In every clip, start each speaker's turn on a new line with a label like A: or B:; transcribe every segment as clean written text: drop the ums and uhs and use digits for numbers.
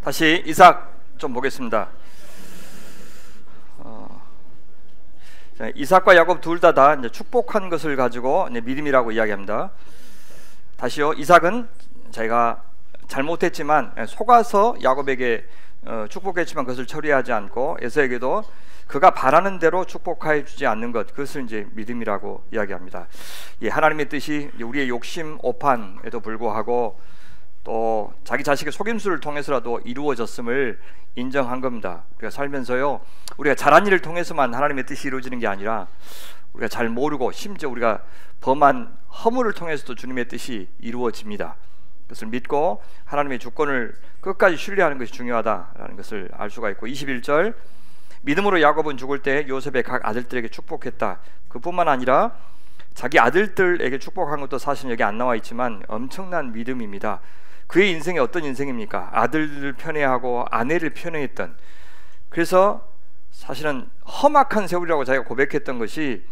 A: 다시 이삭 좀 보겠습니다. 이삭과 야곱 둘 다 이제 축복한 것을 가지고 이제 믿음이라고 이야기합니다. 다시요, 이삭은 자기가 잘못했지만 속아서 야곱에게 축복했지만 그것을 처리하지 않고 에서에게도 그가 바라는 대로 축복하여 주지 않는 것, 그것을 이제 믿음이라고 이야기합니다. 예, 하나님의 뜻이 우리의 욕심 오판에도 불구하고 또 자기 자식의 속임수를 통해서라도 이루어졌음을 인정한 겁니다. 우리가 살면서요, 우리가 잘한 일을 통해서만 하나님의 뜻이 이루어지는 게 아니라 우리가 잘 모르고 심지어 우리가 범한 허물을 통해서도 주님의 뜻이 이루어집니다. 그것을 믿고 하나님의 주권을 끝까지 신뢰하는 것이 중요하다라는 것을 알 수가 있고, 21절 믿음으로 야곱은 죽을 때 요셉의 각 아들들에게 축복했다. 그뿐만 아니라 자기 아들들에게 축복한 것도 사실 여기 안 나와 있지만 엄청난 믿음입니다. 그의 인생이 어떤 인생입니까? 아들들을 편애하고 아내를 편애했던, 그래서 사실은 험악한 세월이라고 자기가 고백했던 것이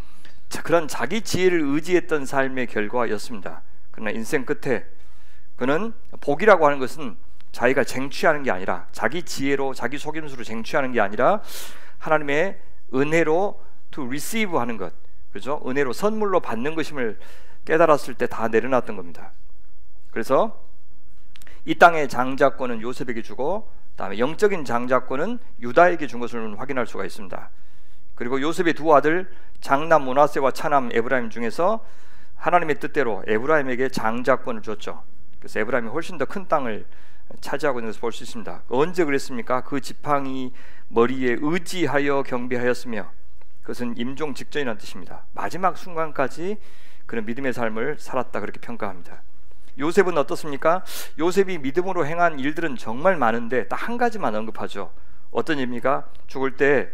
A: 그런 자기 지혜를 의지했던 삶의 결과였습니다. 그러나 인생 끝에 그는 복이라고 하는 것은 자기가 쟁취하는 게 아니라, 자기 지혜로 자기 속임수로 쟁취하는 게 아니라 하나님의 은혜로 to receive 하는 것, 그렇죠? 은혜로 선물로 받는 것임을 깨달았을 때 다 내려놨던 겁니다. 그래서 이 땅의 장자권은 요셉에게 주고, 다음에 영적인 장자권은 유다에게 준 것을 확인할 수가 있습니다. 그리고 요셉의 두 아들 장남 므낫세와 차남 에브라임 중에서 하나님의 뜻대로 에브라임에게 장자권을 줬죠. 그래서 에브라임이 훨씬 더 큰 땅을 차지하고 있는 것을 볼 수 있습니다. 언제 그랬습니까? 그 지팡이 머리에 의지하여 경배하였으며, 그것은 임종 직전이라는 뜻입니다. 마지막 순간까지 그런 믿음의 삶을 살았다, 그렇게 평가합니다. 요셉은 어떻습니까? 요셉이 믿음으로 행한 일들은 정말 많은데 딱 한 가지만 언급하죠. 어떤 일입니까? 죽을 때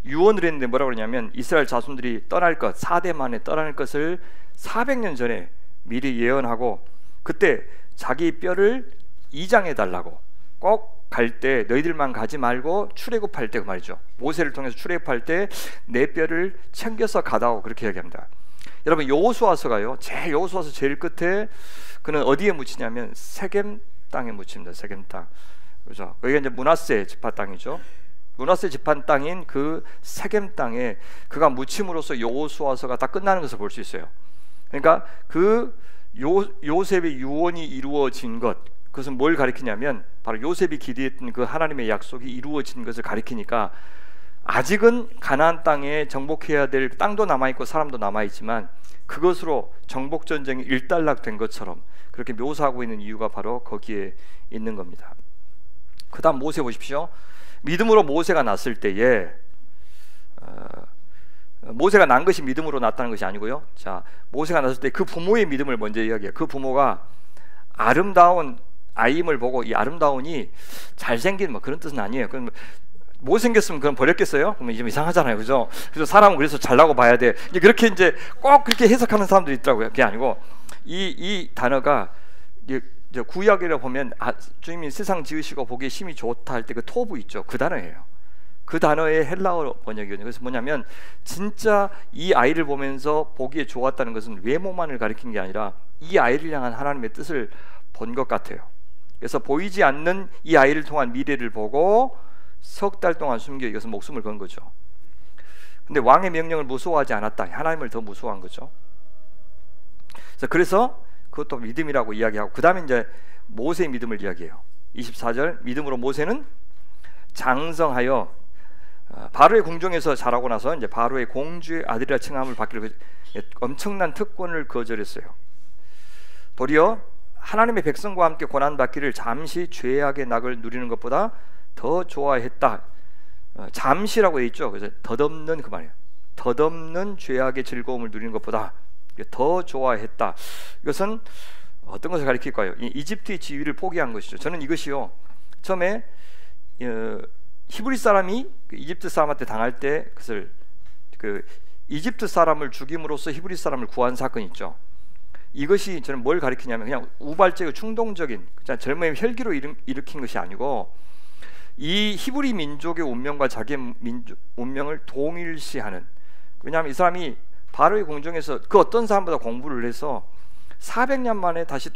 A: 유언을 했는데 뭐라고 그러냐면, 이스라엘 자손들이 떠날 것, 4대 만에 떠날 것을 400년 전에 미리 예언하고, 그때 자기 뼈를 이장해 달라고, 꼭 갈 때 너희들만 가지 말고 출애굽할 때, 그 말이죠, 모세를 통해서 출애굽할 때 내 뼈를 챙겨서 가다고 그렇게 얘기합니다. 여러분, 여호수아서가요, 여호수아서 제일 끝에 그는 어디에 묻히냐면 세겜 땅에 묻힙니다. 세겜 땅, 그렇죠? 여기가 이제 므낫세 지파 땅이죠. 므낫세 지파 땅인 그 세겜 땅에 그가 묻힘으로써 여호수아서가 다 끝나는 것을 볼 수 있어요. 그러니까 그 요셉의 유언이 이루어진 것, 그것은 뭘 가리키냐면 바로 요셉이 기대했던 그 하나님의 약속이 이루어진 것을 가리키니까, 아직은 가나안 땅에 정복해야 될 땅도 남아있고 사람도 남아있지만 그것으로 정복 전쟁이 일단락된 것처럼 그렇게 묘사하고 있는 이유가 바로 거기에 있는 겁니다. 그 다음 모세 보십시오. 믿음으로 모세가 났을 때에 모세가 난 것이 믿음으로 났다는 것이 아니고요, 자, 모세가 났을 때 그 부모의 믿음을 먼저 이야기해요. 그 부모가 아름다운 아임을 보고, 이 아름다운이 잘생긴 뭐 그런 뜻은 아니에요. 그럼 못생겼으면 그럼 버렸겠어요? 그러면 좀 이상하잖아요, 그죠? 그래서 사람은 그래서 잘나고 봐야 돼. 그렇게 이제 꼭 그렇게 해석하는 사람들이 있더라고요. 그게 아니고 이 단어가 구약이라 보면 주님이 세상 지으시고 보기에 심히 좋다 할 때 그 토부 있죠, 그 단어예요. 그 단어의 헬라어 번역이거든요. 그래서 뭐냐면 진짜 이 아이를 보면서 보기에 좋았다는 것은 외모만을 가리킨 게 아니라 이 아이를 향한 하나님의 뜻을 본 것 같아요. 그래서 보이지 않는 이 아이를 통한 미래를 보고 석 달 동안 숨겨 이것은 목숨을 건 거죠. 근데 왕의 명령을 무서워하지 않았다, 하나님을 더 무서워한 거죠. 그래서 그것도 믿음이라고 이야기하고, 그 다음에 이제 모세의 믿음을 이야기해요. 24절 믿음으로 모세는 장성하여 바로의 궁정에서 자라고 나서 이제 바로의 공주의 아들이라 칭함을 받기로 엄청난 특권을 거절했어요. 도리어 하나님의 백성과 함께 고난받기를 잠시 죄악의 낙을 누리는 것보다 더 좋아했다. 잠시라고 돼 있죠. 그래서 덧없는, 그 말이에요. 덧없는 죄악의 즐거움을 누리는 것보다 더 좋아했다. 이것은 어떤 것을 가리킬까요? 이집트의 지위를 포기한 것이죠. 저는 이것이요, 처음에 히브리 사람이 이집트 사람한테 당할 때 그것을 이집트 사람을 죽임으로써 히브리 사람을 구한 사건이 있죠. 이것이 저는 뭘 가리키냐면 그냥 우발적이고 충동적인, 그냥 젊음의 혈기로 일으킨 것이 아니고 이 히브리 민족의 운명과 자기의 운명을 동일시하는, 왜냐하면 이 사람이 바로의 궁정에서 그 어떤 사람보다 공부를 해서 400년 만에 다시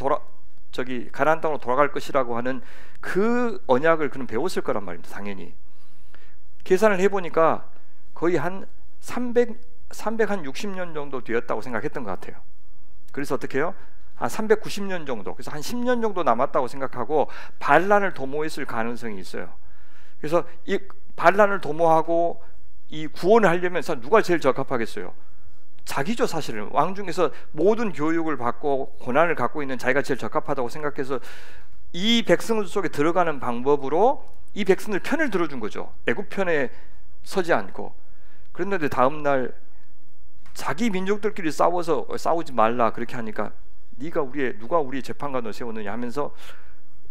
A: 저기 가나안 땅으로 돌아갈 것이라고 하는 그 언약을 그는 배웠을 거란 말입니다. 당연히. 계산을 해보니까 거의 한 360년 정도 되었다고 생각했던 것 같아요. 그래서 어떻게 해요? 한 390년 정도, 그래서 한 10년 정도 남았다고 생각하고 반란을 도모했을 가능성이 있어요. 그래서 이 반란을 도모하고 이 구원을 하려면 누가 제일 적합하겠어요? 자기죠. 사실은 왕 중에서 모든 교육을 받고 고난을 갖고 있는 자기가 제일 적합하다고 생각해서 이 백성들 속에 들어가는 방법으로 이 백성들 편을 들어준 거죠. 애굽 편에 서지 않고. 그런데 다음 날 자기 민족들끼리 싸우지 말라 그렇게 하니까 누가 우리의 재판관을 세우느냐 하면서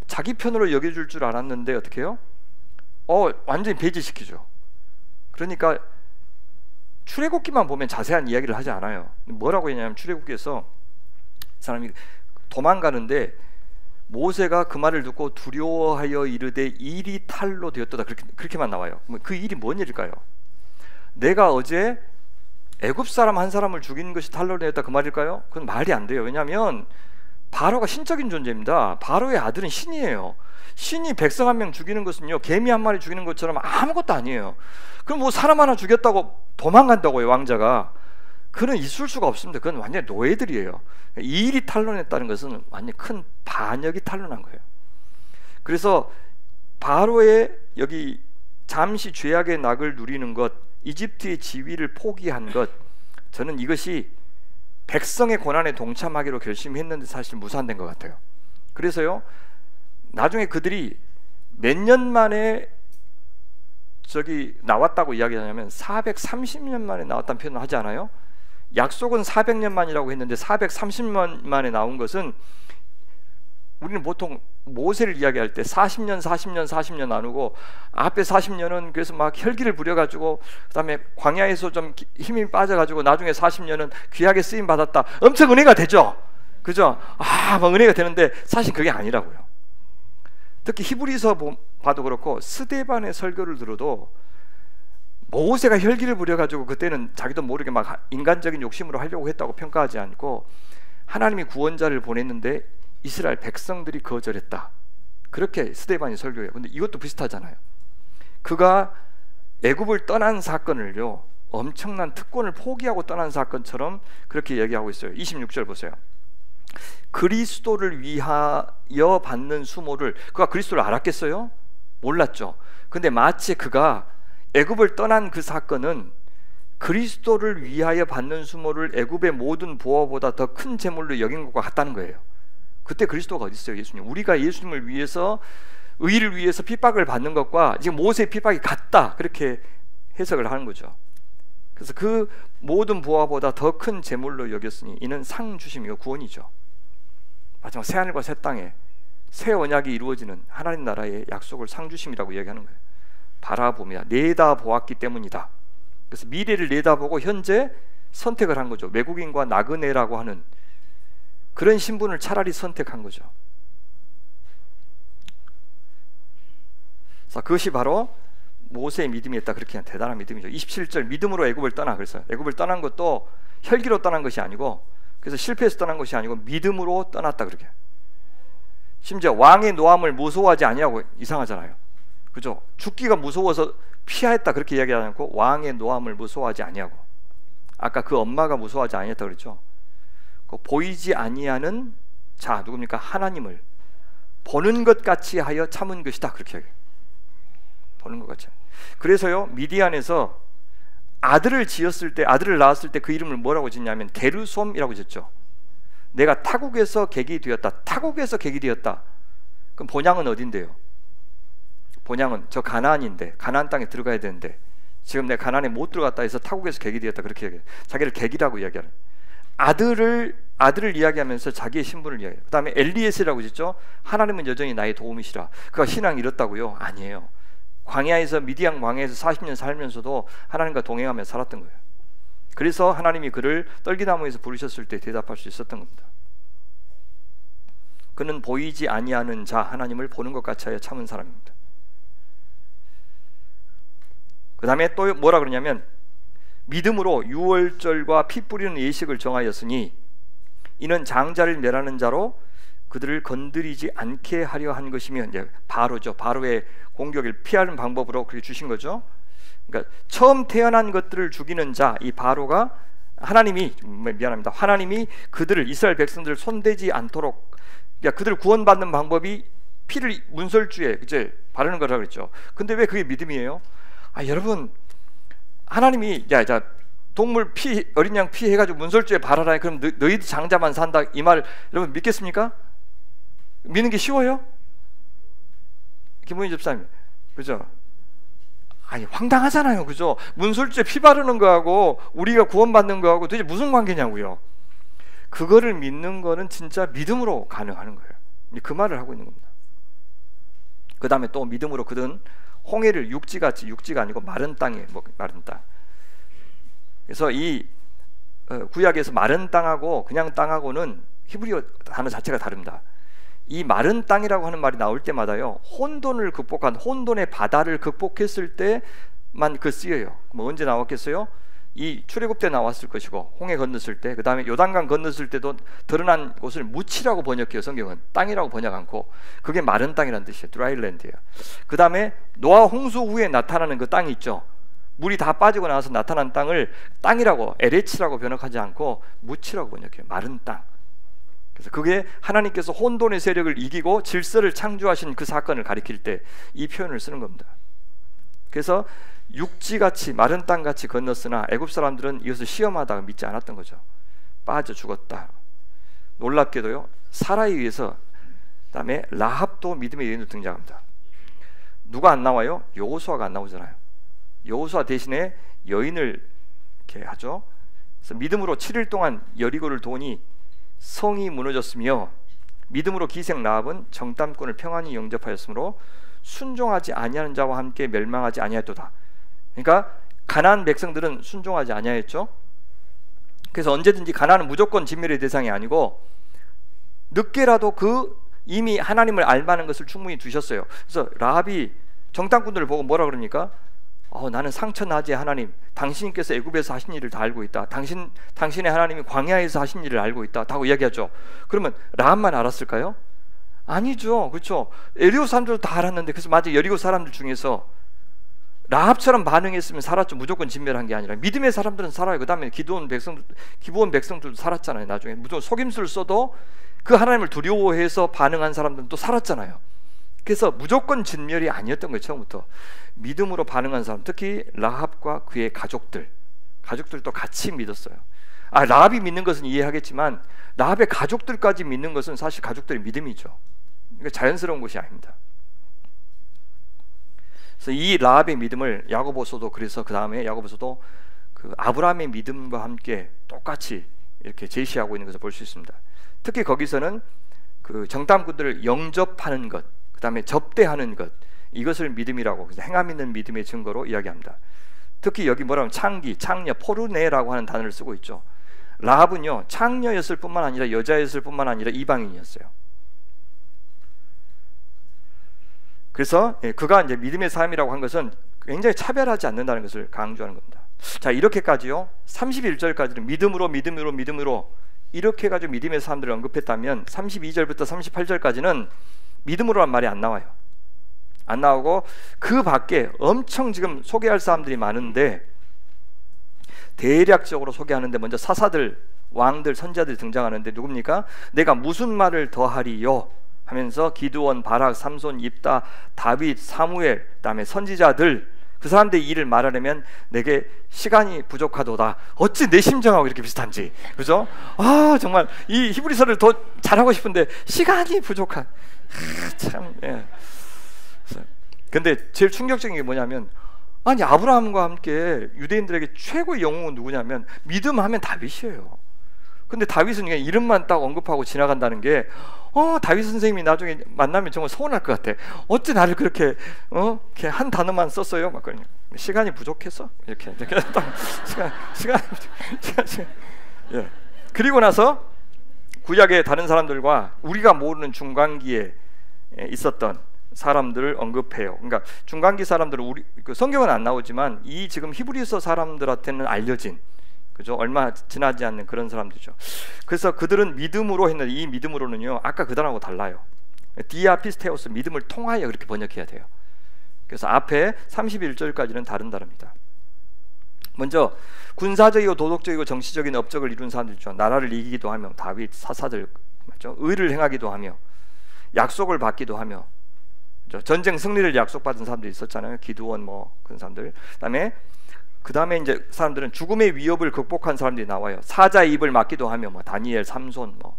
A: 자기 편으로 여겨줄 줄 알았는데 어떻게 해요? 완전히 배제시키죠. 그러니까 출애굽기만 보면 자세한 이야기를 하지 않아요. 뭐라고 했냐면 출애굽기에서 사람이 도망가는데 모세가 그 말을 듣고 두려워하여 이르되 일이 탈로 되었도다 그렇게만 나와요. 그 일이 뭔 일일까요? 내가 어제 애굽 사람 한 사람을 죽인 것이 탈로 되었다 그 말일까요? 그건 말이 안 돼요. 왜냐하면 바로가 신적인 존재입니다. 바로의 아들은 신이에요. 신이 백성 한 명 죽이는 것은요 개미 한 마리 죽이는 것처럼 아무것도 아니에요. 그럼 뭐 사람 하나 죽였다고 도망간다고요 왕자가? 그는 있을 수가 없습니다. 그건 완전히 노예들이에요. 이 일이 탄론했다는 것은 완전히 큰 반역이 탄론한 거예요. 그래서 바로의 여기 잠시 죄악의 낙을 누리는 것, 이집트의 지위를 포기한 것, 저는 이것이 백성의 고난에 동참하기로 결심했는데 사실 무산된 것 같아요. 그래서요 나중에 그들이 몇 년 만에 저기 나왔다고 이야기하냐면 430년 만에 나왔다는 표현을 하지 않아요? 약속은 400년 만이라고 했는데 430년 만에 나온 것은, 우리는 보통 모세를 이야기할 때 40년 나누고 앞에 40년은 그래서 막 혈기를 부려가지고 그다음에 광야에서 좀 힘이 빠져가지고 나중에 40년은 귀하게 쓰임 받았다, 엄청 은혜가 되죠, 그죠? 막 은혜가 되는데 사실 그게 아니라고요. 특히 히브리서 봐도 그렇고 스데반의 설교를 들어도 모세가 혈기를 부려가지고 그때는 자기도 모르게 막 인간적인 욕심으로 하려고 했다고 평가하지 않고 하나님이 구원자를 보냈는데 이스라엘 백성들이 거절했다, 그렇게 스데반이 설교해요. 근데 이것도 비슷하잖아요. 그가 애굽을 떠난 사건을요 엄청난 특권을 포기하고 떠난 사건처럼 그렇게 얘기하고 있어요. 26절 보세요. 그리스도를 위하여 받는 수모를, 그가 그리스도를 알았겠어요? 몰랐죠. 근데 마치 그가 애굽을 떠난 그 사건은 그리스도를 위하여 받는 수모를 애굽의 모든 보화보다 더 큰 재물로 여긴 것과 같다는 거예요. 그때 그리스도가 어디 있어요? 예수님. 우리가 예수님을 위해서, 의를 위해서 핍박을 받는 것과 지금 모세의 핍박이 같다, 그렇게 해석을 하는 거죠. 그래서 그 모든 보화보다 더 큰 재물로 여겼으니 이는 상 주심이요 구원이죠. 마지막 새하늘과 새 땅에 새 언약이 이루어지는 하나님 나라의 약속을 상 주심이라고 얘기하는 거예요. 바라보며 내다보았기 때문이다. 그래서 미래를 내다보고 현재 선택을 한 거죠. 외국인과 나그네라고 하는 그런 신분을 차라리 선택한 거죠. 자, 그것이 바로 모세의 믿음이었다, 그렇게 대단한 믿음이죠. 27절 믿음으로 애굽을 떠나, 그래서 애굽을 떠난 것도 혈기로 떠난 것이 아니고, 그래서 실패해서 떠난 것이 아니고 믿음으로 떠났다, 그렇게. 심지어 왕의 노함을 무서워하지 아니하고, 이상하잖아요, 그죠? 죽기가 무서워서 피하였다 그렇게 이야기하지 않고 왕의 노함을 무서워하지 아니하고, 아까 그 엄마가 무서워하지 아니했다 그랬죠. 그 보이지 아니하는 자, 누굽니까? 하나님을 보는 것 같이 하여 참은 것이다, 그렇게 얘기해요. 보는 것 같이. 그래서요 미디안에서 아들을 낳았을 때 그 이름을 뭐라고 짓냐면 게르솜이라고 짓죠. 내가 타국에서 객이 되었다. 타국에서 객이 되었다. 그럼 본향은 어딘데요? 본향은 저 가나안인데, 가나안 땅에 들어가야 되는데 지금 내가 가나안에 못 들어갔다 해서 타국에서 객이 되었다, 그렇게 얘기해요. 자기를 객이라고 이야기하는, 아들을 이야기하면서 자기의 신분을 이야기해요. 그 다음에 엘리에셀이라고 짓죠. 하나님은 여전히 나의 도움이시라. 그가 신앙 잃었다고요? 아니에요. 광야에서, 미디안 광야에서 40년 살면서도 하나님과 동행하며 살았던 거예요. 그래서 하나님이 그를 떨기나무에서 부르셨을 때 대답할 수 있었던 겁니다. 그는 보이지 아니하는 자, 하나님을 보는 것 같이 하여 참은 사람입니다. 그 다음에 또 뭐라 그러냐면 믿음으로 유월절과 피 뿌리는 예식을 정하였으니 이는 장자를 멸하는 자로 그들을 건드리지 않게 하려 한 것이며 이제 바로죠. 바로의 공격을 피하는 방법으로 그렇게 주신 거죠. 그러니까 처음 태어난 것들을 죽이는 자, 이 바로가 하나님이 그들을 이스라엘 백성들을 손대지 않도록, 그러니까 그들을 구원받는 방법이 피를 문설주에 이제 바르는 거라고 그랬죠. 근데 왜 그게 믿음이에요? 여러분, 하나님이 자 동물 피, 어린 양 피 해가지고 문설주에 바르라, 그럼 너희들 장자만 산다, 이 말 여러분 믿겠습니까? 믿는 게 쉬워요? 김문희 집사님, 그죠? 황당하잖아요, 그죠? 문설주에 피 바르는 거하고 우리가 구원받는 거하고 도대체 무슨 관계냐고요. 그거를 믿는 거는 진짜 믿음으로 가능한 거예요. 그 말을 하고 있는 겁니다. 그 다음에 또 믿음으로 그들은 홍해를 육지가 아니고 마른 땅에 마른 땅. 그래서 이 구약에서 마른 땅하고 그냥 땅하고는 히브리어 단어 자체가 다릅니다. 이 마른 땅이라고 하는 말이 나올 때마다요, 혼돈을 극복한, 혼돈의 바다를 극복했을 때만 쓰여요. 뭐 언제 나왔겠어요? 이 출애굽 때 나왔을 것이고, 홍해 건넜을 때, 그 다음에 요단강 건넜을 때도 드러난 곳을 무치라고 번역해요. 성경은 땅이라고 번역 않고, 그게 마른 땅이라는 뜻이에요. 드라이랜드예요. 그 다음에 노아 홍수 후에 나타나는 그 땅이 있죠. 물이 다 빠지고 나서 나타난 땅을 땅이라고, 에레치라고 번역하지 않고 무치라고 번역해요. 마른 땅. 그래서 그게 하나님께서 혼돈의 세력을 이기고 질서를 창조하신 그 사건을 가리킬 때 이 표현을 쓰는 겁니다. 그래서 육지같이 마른 땅같이 건넜으나 애굽 사람들은 이것을 시험하다가 믿지 않았던 거죠. 빠져 죽었다. 놀랍게도요, 사라에 의해서, 그다음에 라합도 믿음의 여인으로 등장합니다. 누가 안 나와요? 여호수아가 안 나오잖아요. 여호수아 대신에 여인을 이렇게 하죠. 그래서 믿음으로 7일 동안 여리고를 도니 성이 무너졌으며, 믿음으로 기생 라합은 정탐꾼을 평안히 영접하였으므로 순종하지 아니하는 자와 함께 멸망하지 아니하였도다. 그러니까 가나안 백성들은 순종하지 아니하였죠. 그래서 언제든지 가나안은 무조건 진멸의 대상이 아니고 늦게라도 이미 하나님을 알만한 것을 충분히 두셨어요. 그래서 라합이 정탐꾼들을 보고 뭐라 그러니까, 나는 상처 나지 하나님, 당신께서 애굽에서 하신 일을 다 알고 있다. 당신의 하나님이 광야에서 하신 일을 알고 있다. 라고 이야기하죠. 그러면 라합만 알았을까요? 아니죠, 그렇죠? 여리고 사람들도 다 알았는데, 그래서 맞아, 여리고 사람들 중에서 라합처럼 반응했으면 살았죠. 무조건 진멸한 게 아니라 믿음의 사람들은 살아요. 그 다음에 기브온 백성들도 살았잖아요. 나중에 무조건 속임수를 써도 그 하나님을 두려워해서 반응한 사람들은 또 살았잖아요. 그래서 무조건 진멸이 아니었던 거예요. 처음부터 믿음으로 반응한 사람, 특히 라합과 그의 가족들도 같이 믿었어요. 라합이 믿는 것은 이해하겠지만 라합의 가족들까지 믿는 것은 사실 가족들의 믿음이죠. 그러니까 자연스러운 것이 아닙니다. 그래서 이 라합의 믿음을 야고보서도, 그래서 그 다음에 야고보서도 그 아브라함의 믿음과 함께 똑같이 이렇게 제시하고 있는 것을 볼 수 있습니다. 특히 거기서는 그 정탐꾼들을 영접하는 것, 그 다음에 접대하는 것, 이것을 믿음이라고, 행함 있는 믿음의 증거로 이야기합니다. 특히 여기 뭐라면 창녀, 포르네라고 하는 단어를 쓰고 있죠. 라합은요, 창녀였을 뿐만 아니라 여자였을 뿐만 아니라 이방인이었어요. 그래서 그가 이제 믿음의 삶이라고 한 것은 굉장히 차별하지 않는다는 것을 강조하는 겁니다. 자, 이렇게까지요, 31절까지는 믿음으로 이렇게 가지고 믿음의 사람들을 언급했다면 32절부터 38절까지는 믿음으로란 말이 안 나와요. 안 나오고 그 밖에 엄청 지금 소개할 사람들이 많은데, 대략적으로 소개하는데 먼저 사사들, 왕들, 선지자들이 등장하는데 누굽니까? 내가 무슨 말을 더하리요 하면서 기드온, 바락, 삼손, 입다, 다윗, 사무엘, 그다음에 선지자들, 그 사람들의 일을 말하려면 내게 시간이 부족하도다. 어찌 내 심정하고 이렇게 비슷한지, 그죠? 정말 이 히브리서를 더 잘하고 싶은데 시간이 부족한, 참. 근데 제일 충격적인 게 뭐냐면, 아브라함과 함께 유대인들에게 최고의 영웅은 누구냐면 믿음하면 다윗이에요. 근데 다윗은 그냥 이름만 딱 언급하고 지나간다는 게, 다윗 선생님이 나중에 만나면 정말 서운할 것 같아. 어찌 나를 그렇게 이렇게 한 단어만 썼어요? 막 그러니 시간이 부족해서 이렇게 딱 시간. 예. 그리고 나서 구약의 다른 사람들과 우리가 모르는 중간기에 있었던 사람들을 언급해요. 그러니까 중간기 사람들은 성경은 안 나오지만 이 지금 히브리서 사람들한테는 알려진 그죠? 얼마 지나지 않는 그런 사람들이죠. 그래서 그들은 믿음으로 했는데 이 믿음으로는요, 아까 그 단어하고 달라요. 디아피스테오스, 믿음을 통하여 그렇게 번역해야 돼요. 그래서 앞에 31절까지는 다른 단어입니다. 먼저 군사적이고 도덕적이고 정치적인 업적을 이룬 사람들이죠. 나라를 이기기도 하며, 다윗 사사들 맞죠? 의를 행하기도 하며, 약속을 받기도 하며, 그렇죠? 전쟁 승리를 약속받은 사람들이 있었잖아요. 기드온 뭐 그런 사람들. 그다음에 이제 사람들은 죽음의 위협을 극복한 사람들이 나와요. 사자의 입을 막기도 하며, 뭐 다니엘, 삼손, 뭐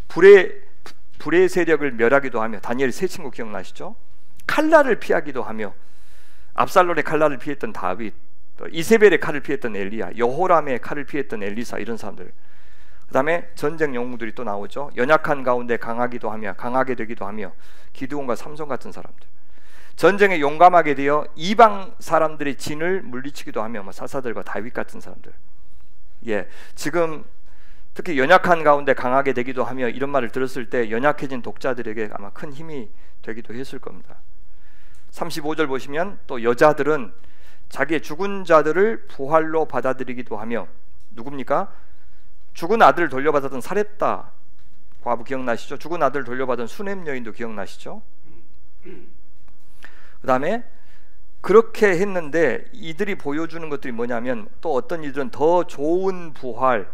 A: 불의 세력을 멸하기도 하며, 다니엘 세 친구 기억나시죠? 칼날을 피하기도 하며, 압살롬의 칼날을 피했던 다윗, 또 이세벨의 칼을 피했던 엘리야, 여호람의 칼을 피했던 엘리사, 이런 사람들. 그다음에 전쟁 영웅들이 또 나오죠. 연약한 가운데 강하기도 하며, 강하게 되기도 하며, 기드온과 삼손 같은 사람들. 전쟁에 용감하게 되어 이방 사람들의 진을 물리치기도 하며, 뭐 사사들과 다윗 같은 사람들. 예, 지금 특히 연약한 가운데 강하게 되기도 하며 이런 말을 들었을 때 연약해진 독자들에게 아마 큰 힘이 되기도 했을 겁니다. 35절 보시면 또 여자들은 자기의 죽은 자들을 부활로 받아들이기도 하며, 누굽니까? 죽은 아들을 돌려받았던 사렙다 과부 기억나시죠? 죽은 아들을 돌려받은 수넴 여인도 기억나시죠? 그 다음에 그렇게 했는데 이들이 보여주는 것들이 뭐냐면, 또 어떤 이들은 더 좋은 부활,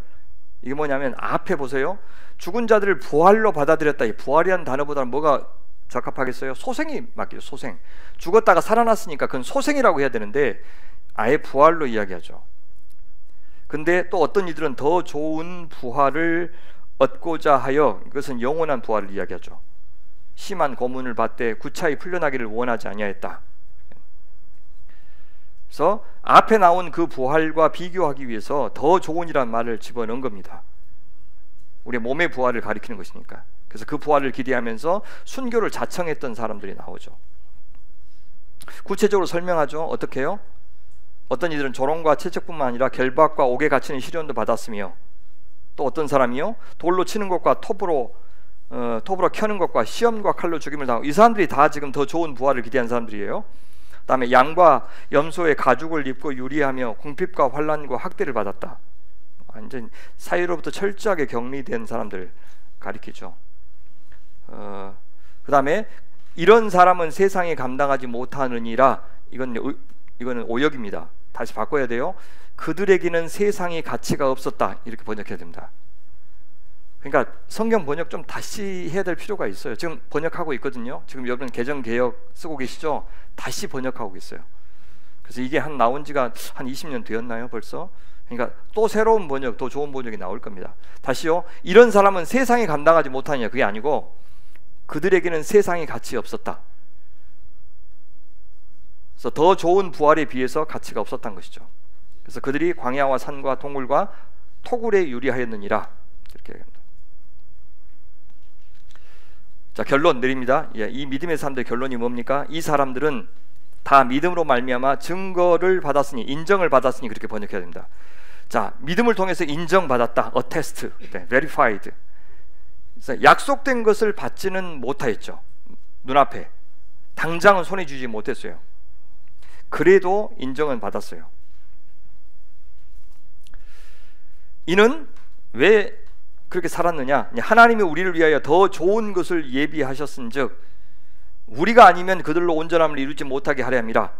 A: 이게 뭐냐면 앞에 보세요. 죽은 자들을 부활로 받아들였다. 이 부활이라는 단어보다는 뭐가 적합하겠어요? 소생이 맞겠죠. 소생. 죽었다가 살아났으니까 그건 소생이라고 해야 되는데 아예 부활로 이야기하죠. 근데 또 어떤 이들은 더 좋은 부활을 얻고자 하여, 이것은 영원한 부활을 이야기하죠. 심한 고문을 받되 구차히 풀려나기를 원하지 아니하였다. 그래서 앞에 나온 그 부활과 비교하기 위해서 더 좋은이라는 말을 집어넣은 겁니다. 우리의 몸의 부활을 가리키는 것이니까. 그래서 그 부활을 기대하면서 순교를 자청했던 사람들이 나오죠. 구체적으로 설명하죠. 어떻게 해요? 어떤 이들은 조롱과 채찍뿐만 아니라 결박과 옥에 갇히는 시련도 받았으며, 또 어떤 사람이요, 돌로 치는 것과 톱으로 켜는 것과 시험과 칼로 죽임을 당하고, 이 사람들이 다 지금 더 좋은 부활을 기대한 사람들이에요. 그 다음에 양과 염소의 가죽을 입고 유리하며 궁핍과 환난과 학대를 받았다. 완전 사이로부터 철저하게 격리된 사람들 가리키죠. 그 다음에 이런 사람은 세상에 감당하지 못하느니라, 이거는 오역입니다. 다시 바꿔야 돼요. 그들에게는 세상의 가치가 없었다, 이렇게 번역해야 됩니다. 그러니까 성경 번역 좀 다시 해야 될 필요가 있어요. 지금 번역하고 있거든요. 지금 여러분 개정개역 쓰고 계시죠? 다시 번역하고 있어요. 그래서 이게 나온 지가 한 20년 되었나요 벌써? 그러니까 또 새로운 번역, 더 좋은 번역이 나올 겁니다. 다시요. 이런 사람은 세상에 감당하지 못하냐, 그게 아니고 그들에게는 세상의 가치 없었다. 그래서 더 좋은 부활에 비해서 가치가 없었던 것이죠. 그래서 그들이 광야와 산과 동굴과 토굴에 유리하였느니라, 이렇게 얘기합니다. 자, 결론 내립니다. 이 믿음의 사람들의 결론이 뭡니까? 이 사람들은 다 믿음으로 말미암아 증거를 받았으니, 인정을 받았으니, 그렇게 번역해야 됩니다. 자, 믿음을 통해서 인정받았다, attest, verified. 그래서 약속된 것을 받지는 못하였죠. 눈앞에 당장은 손에 쥐지 못했어요. 그래도 인정은 받았어요. 이는 왜 그렇게 살았느냐? 하나님이 우리를 위하여 더 좋은 것을 예비하셨은즉 우리가 아니면 그들로 온전함을 이루지 못하게 하려 함이라.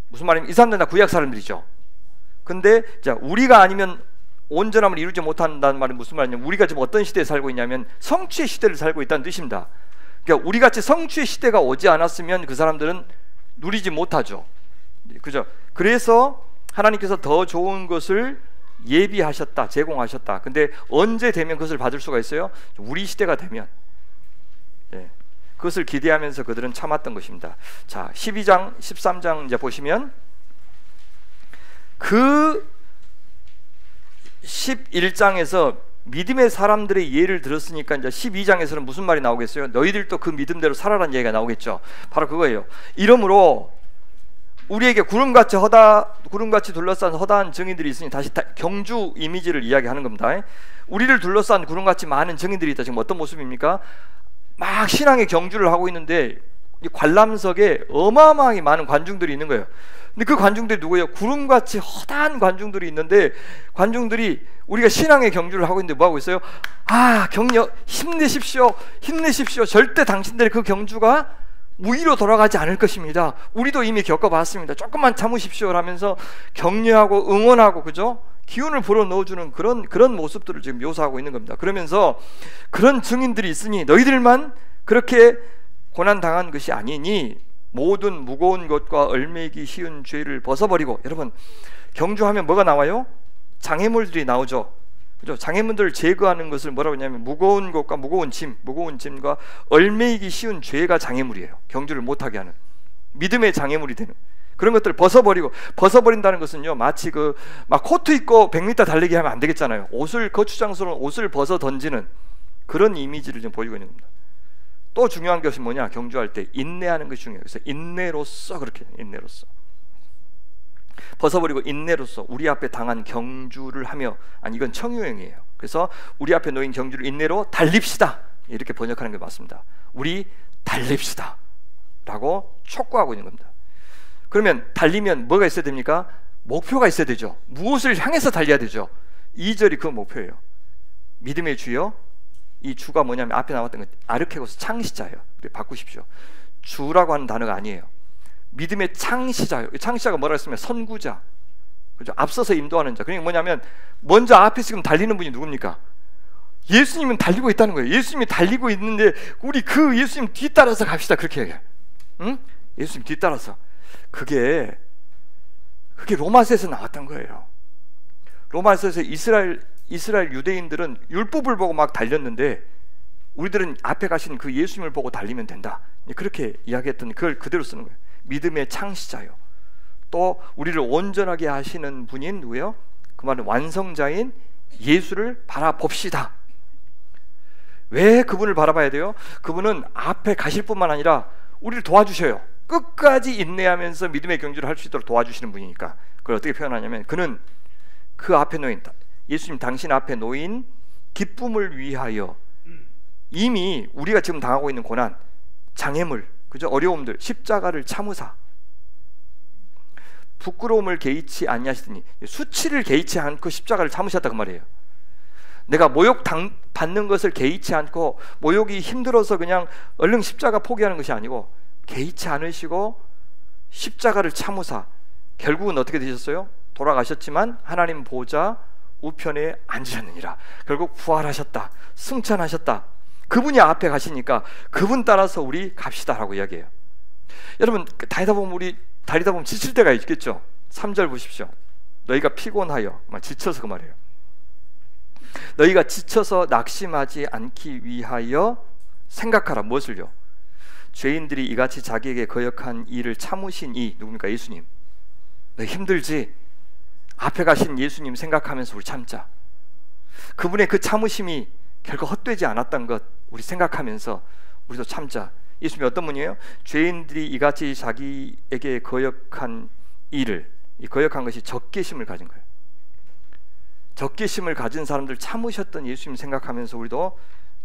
A: 무슨 말입니까? 이 사람들은 다 구약 사람들이죠. 근데 자, 우리가 아니면 온전함을 이루지 못한다는 말은 무슨 말이냐면, 우리가 지금 어떤 시대에 살고 있냐면 성취의 시대를 살고 있다는 뜻입니다. 그러니까 우리같이 성취의 시대가 오지 않았으면 그 사람들은 누리지 못하죠. 그죠? 그래서 하나님께서 더 좋은 것을 예비하셨다, 제공하셨다. 근데 언제 되면 그것을 받을 수가 있어요? 우리 시대가 되면. 그것을 기대하면서 그들은 참았던 것입니다. 자, 12장, 13장 이제 보시면 그 11장에서 믿음의 사람들의 예를 들었으니까 이제 12장에서는 무슨 말이 나오겠어요? 너희들도 그 믿음대로 살아라는 얘기가 나오겠죠. 바로 그거예요. 이러므로 우리에게 구름같이 둘러싼 허다한 증인들이 있으니, 다시 경주 이미지를 이야기하는 겁니다. 우리를 둘러싼 구름같이 많은 증인들이 있다. 지금 어떤 모습입니까? 막 신앙의 경주를 하고 있는데 이 관람석에 어마어마하게 많은 관중들이 있는 거예요. 근데 그 관중들이 누구예요? 구름같이 허다한 관중들이 있는데, 관중들이 우리가 신앙의 경주를 하고 있는데 뭐 하고 있어요? 아, 격려, 힘내십시오, 힘내십시오. 절대 당신들의 그 경주가 무의로 돌아가지 않을 것입니다. 우리도 이미 겪어봤습니다. 조금만 참으십시오 라면서 격려하고 응원하고, 그죠? 기운을 불어 넣어주는 그런 모습들을 지금 묘사하고 있는 겁니다. 그러면서 그런 증인들이 있으니 너희들만 그렇게 고난당한 것이 아니니 모든 무거운 것과 얽매이기 쉬운 죄를 벗어버리고. 여러분, 경주하면 뭐가 나와요? 장애물들이 나오죠. 그죠? 장애물들을 제거하는 것을 뭐라고 하냐면 무거운 것과 무거운 짐과 얽매이기 쉬운 죄가 장애물이에요. 경주를 못하게 하는, 믿음의 장애물이 되는 그런 것들을 벗어버리고. 벗어버린다는 것은요, 마치 막 코트 입고 100m 달리기 하면 안 되겠잖아요. 거추장스러운 옷을 벗어 던지는 그런 이미지를 좀 보이고 있는 겁니다. 또 중요한 것이 뭐냐? 경주할 때 인내하는 것이 중요해요. 그래서 인내로서, 그렇게 인내로서 벗어버리고 인내로서 우리 앞에 당한 경주를 하며, 아니 이건 청유형이에요. 그래서 우리 앞에 놓인 경주를 인내로 달립시다, 이렇게 번역하는 게 맞습니다. 우리 달립시다 라고 촉구하고 있는 겁니다. 그러면 달리면 뭐가 있어야 됩니까? 목표가 있어야 되죠. 무엇을 향해서 달려야 되죠. 2절이 그 목표예요. 믿음의 주여. 이 주가 뭐냐면 앞에 나왔던 거 아르케고스, 창시자예요. 바꾸십시오. 주라고 하는 단어가 아니에요. 믿음의 창시자예요. 창시자가 뭐라 했으면 선구자, 그죠? 앞서서 인도하는 자. 그러니까 뭐냐면 먼저 앞에 지금 달리는 분이 누굽니까? 예수님은 달리고 있다는 거예요. 예수님이 달리고 있는데 우리 그 예수님 뒤따라서 갑시다, 그렇게 얘기해요. 응? 예수님 뒤따라서. 그게 로마서에서 나왔던 거예요. 로마서에서 이스라엘 유대인들은 율법을 보고 막 달렸는데 우리들은 앞에 가신 그 예수님을 보고 달리면 된다, 그렇게 이야기했던, 그걸 그대로 쓰는 거예요. 믿음의 창시자요. 또 우리를 온전하게 하시는 분인 누구예요? 그 말은 완성자인 예수를 바라봅시다. 왜 그분을 바라봐야 돼요? 그분은 앞에 가실 뿐만 아니라 우리를 도와주셔요. 끝까지 인내하면서 믿음의 경주를 할 수 있도록 도와주시는 분이니까. 그걸 어떻게 표현하냐면, 그는 그 앞에 놓인, 예수님 당신 앞에 놓인 기쁨을 위하여 이미 우리가 지금 당하고 있는 고난, 장애물, 그죠? 어려움들, 십자가를 참으사 부끄러움을 개의치 아니하시더니, 수치를 개의치 않고 십자가를 참으셨다, 그 말이에요. 내가 모욕 받는 것을 개의치 않고, 모욕이 힘들어서 그냥 얼른 십자가 포기하는 것이 아니고 개의치 않으시고 십자가를 참으사 결국은 어떻게 되셨어요? 돌아가셨지만 하나님 보좌 우편에 앉으셨느니라. 결국 부활하셨다, 승천하셨다. 그분이 앞에 가시니까 그분 따라서 우리 갑시다라고 이야기해요. 여러분, 달리다 보면 지칠 때가 있겠죠. 3절 보십시오. 너희가 피곤하여, 지쳐서, 그 말이에요. 너희가 지쳐서 낙심하지 않기 위하여 생각하라. 무엇을요? 죄인들이 이같이 자기에게 거역한 일을 참으신 이 누굽니까? 예수님. 너 힘들지? 앞에 가신 예수님 생각하면서 우리 참자. 그분의 그 참으심이 결코 헛되지 않았던 것 우리 생각하면서 우리도 참자. 예수님이 어떤 분이에요? 죄인들이 이같이 자기에게 거역한 일을, 이 거역한 것이 적개심을 가진 거예요. 적개심을 가진 사람들 참으셨던 예수님 생각하면서 우리도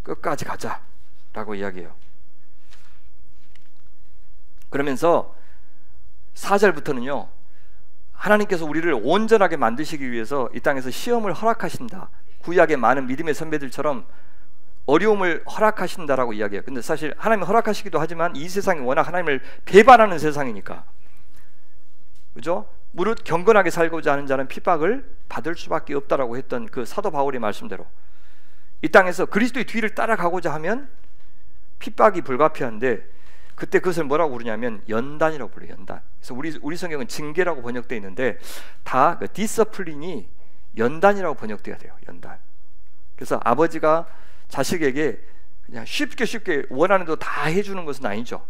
A: 끝까지 가자라고 이야기해요. 그러면서 4절부터는요, 하나님께서 우리를 온전하게 만드시기 위해서 이 땅에서 시험을 허락하신다. 구약의 많은 믿음의 선배들처럼 어려움을 허락하신다라고 이야기해요. 근데 사실 하나님이 허락하시기도 하지만 이 세상이 워낙 하나님을 배반하는 세상이니까, 그죠? 무릇 경건하게 살고자 하는 자는 핍박을 받을 수밖에 없다라고 했던 그 사도 바울의 말씀대로 이 땅에서 그리스도의 뒤를 따라가고자 하면 핍박이 불가피한데, 그때 그것을 뭐라고 부르냐면 연단이라고 불러요. 연단. 그래서 우리 성경은 징계라고 번역되어 있는데 다 그 디서플린이 연단이라고 번역돼야 돼요. 연단. 그래서 아버지가 자식에게 그냥 쉽게 원하는 대로 다 해주는 것은 아니죠.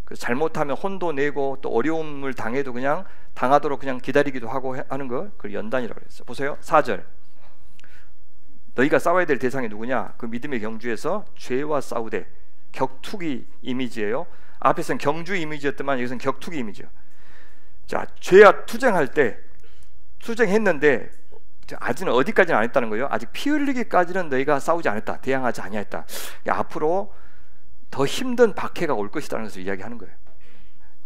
A: 그래서 잘못하면 혼도 내고 또 어려움을 당해도 그냥 당하도록 그냥 기다리기도 하고 하는 거, 그걸 연단이라고 그랬어요. 보세요. 4절. 너희가 싸워야 될 대상이 누구냐? 그 믿음의 경주에서 죄와 싸우되, 격투기 이미지예요. 앞에서는 경주 이미지였더만 여기서는 격투기 이미지예요. 자, 죄와 투쟁할 때, 투쟁했는데 아직은 어디까지는 안 했다는 거예요. 아직 피 흘리기까지는 너희가 싸우지 않았다, 대항하지 아니했다. 앞으로 더 힘든 박해가 올 것이라는 것을 이야기하는 거예요.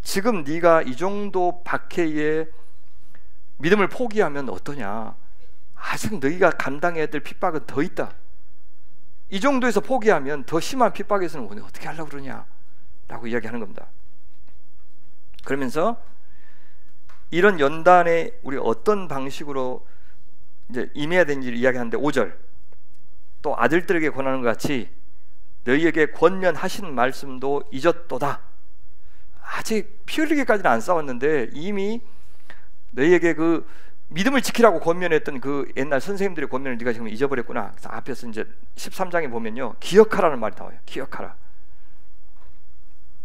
A: 지금 네가 이 정도 박해에 믿음을 포기하면 어떠냐? 아직 너희가 감당해야 될 핍박은 더 있다. 이 정도에서 포기하면 더 심한 핍박에서는 오늘 어떻게 하려고 그러냐? 라고 이야기하는 겁니다. 그러면서 이런 연단에 우리 어떤 방식으로 이제 임해야 되는지를 이야기하는데 5절, 또 아들들에게 권하는 것 같이 너희에게 권면하신 말씀도 잊었도다. 아직 피 흘리기까지는 안 싸웠는데 이미 너희에게 그 믿음을 지키라고 권면했던 그 옛날 선생님들의 권면을 네가 지금 잊어버렸구나. 그래서 앞에서 이제 13장에 보면요, 기억하라는 말이 나와요. 기억하라.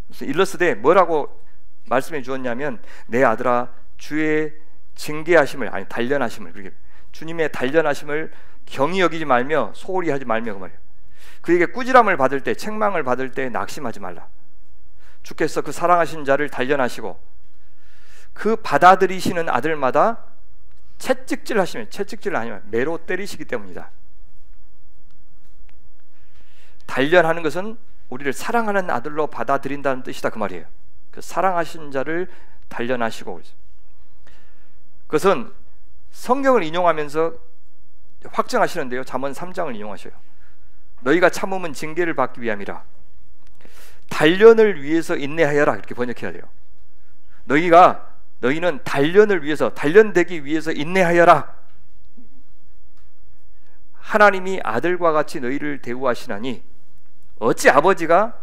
A: 그래서 일러스되 뭐라고 말씀해 주었냐면, 내 아들아, 주의 징계하심을, 아니 단련하심을, 그렇게 주님의 단련하심을 경히 여기지 말며 소홀히 하지 말며, 그 말이에요. 그에게 꾸지람을 받을 때, 책망을 받을 때 낙심하지 말라. 주께서 그 사랑하신 자를 단련하시고 그 받아들이시는 아들마다 채찍질 하시면, 채찍질 아니면 매로 때리시기 때문이다. 단련하는 것은 우리를 사랑하는 아들로 받아들인다는 뜻이다, 그 말이에요. 그 사랑하신 자를 단련하시고, 그것은 성경을 인용하면서 확정하시는데요, 잠언 3장을 인용하셔요. 너희가 참음은 징계를 받기 위함이라. 단련을 위해서 인내하여라, 이렇게 번역해야 돼요. 너희는 단련을 위해서, 단련되기 위해서 인내하여라. 하나님이 아들과 같이 너희를 대우하시나니 어찌 아버지가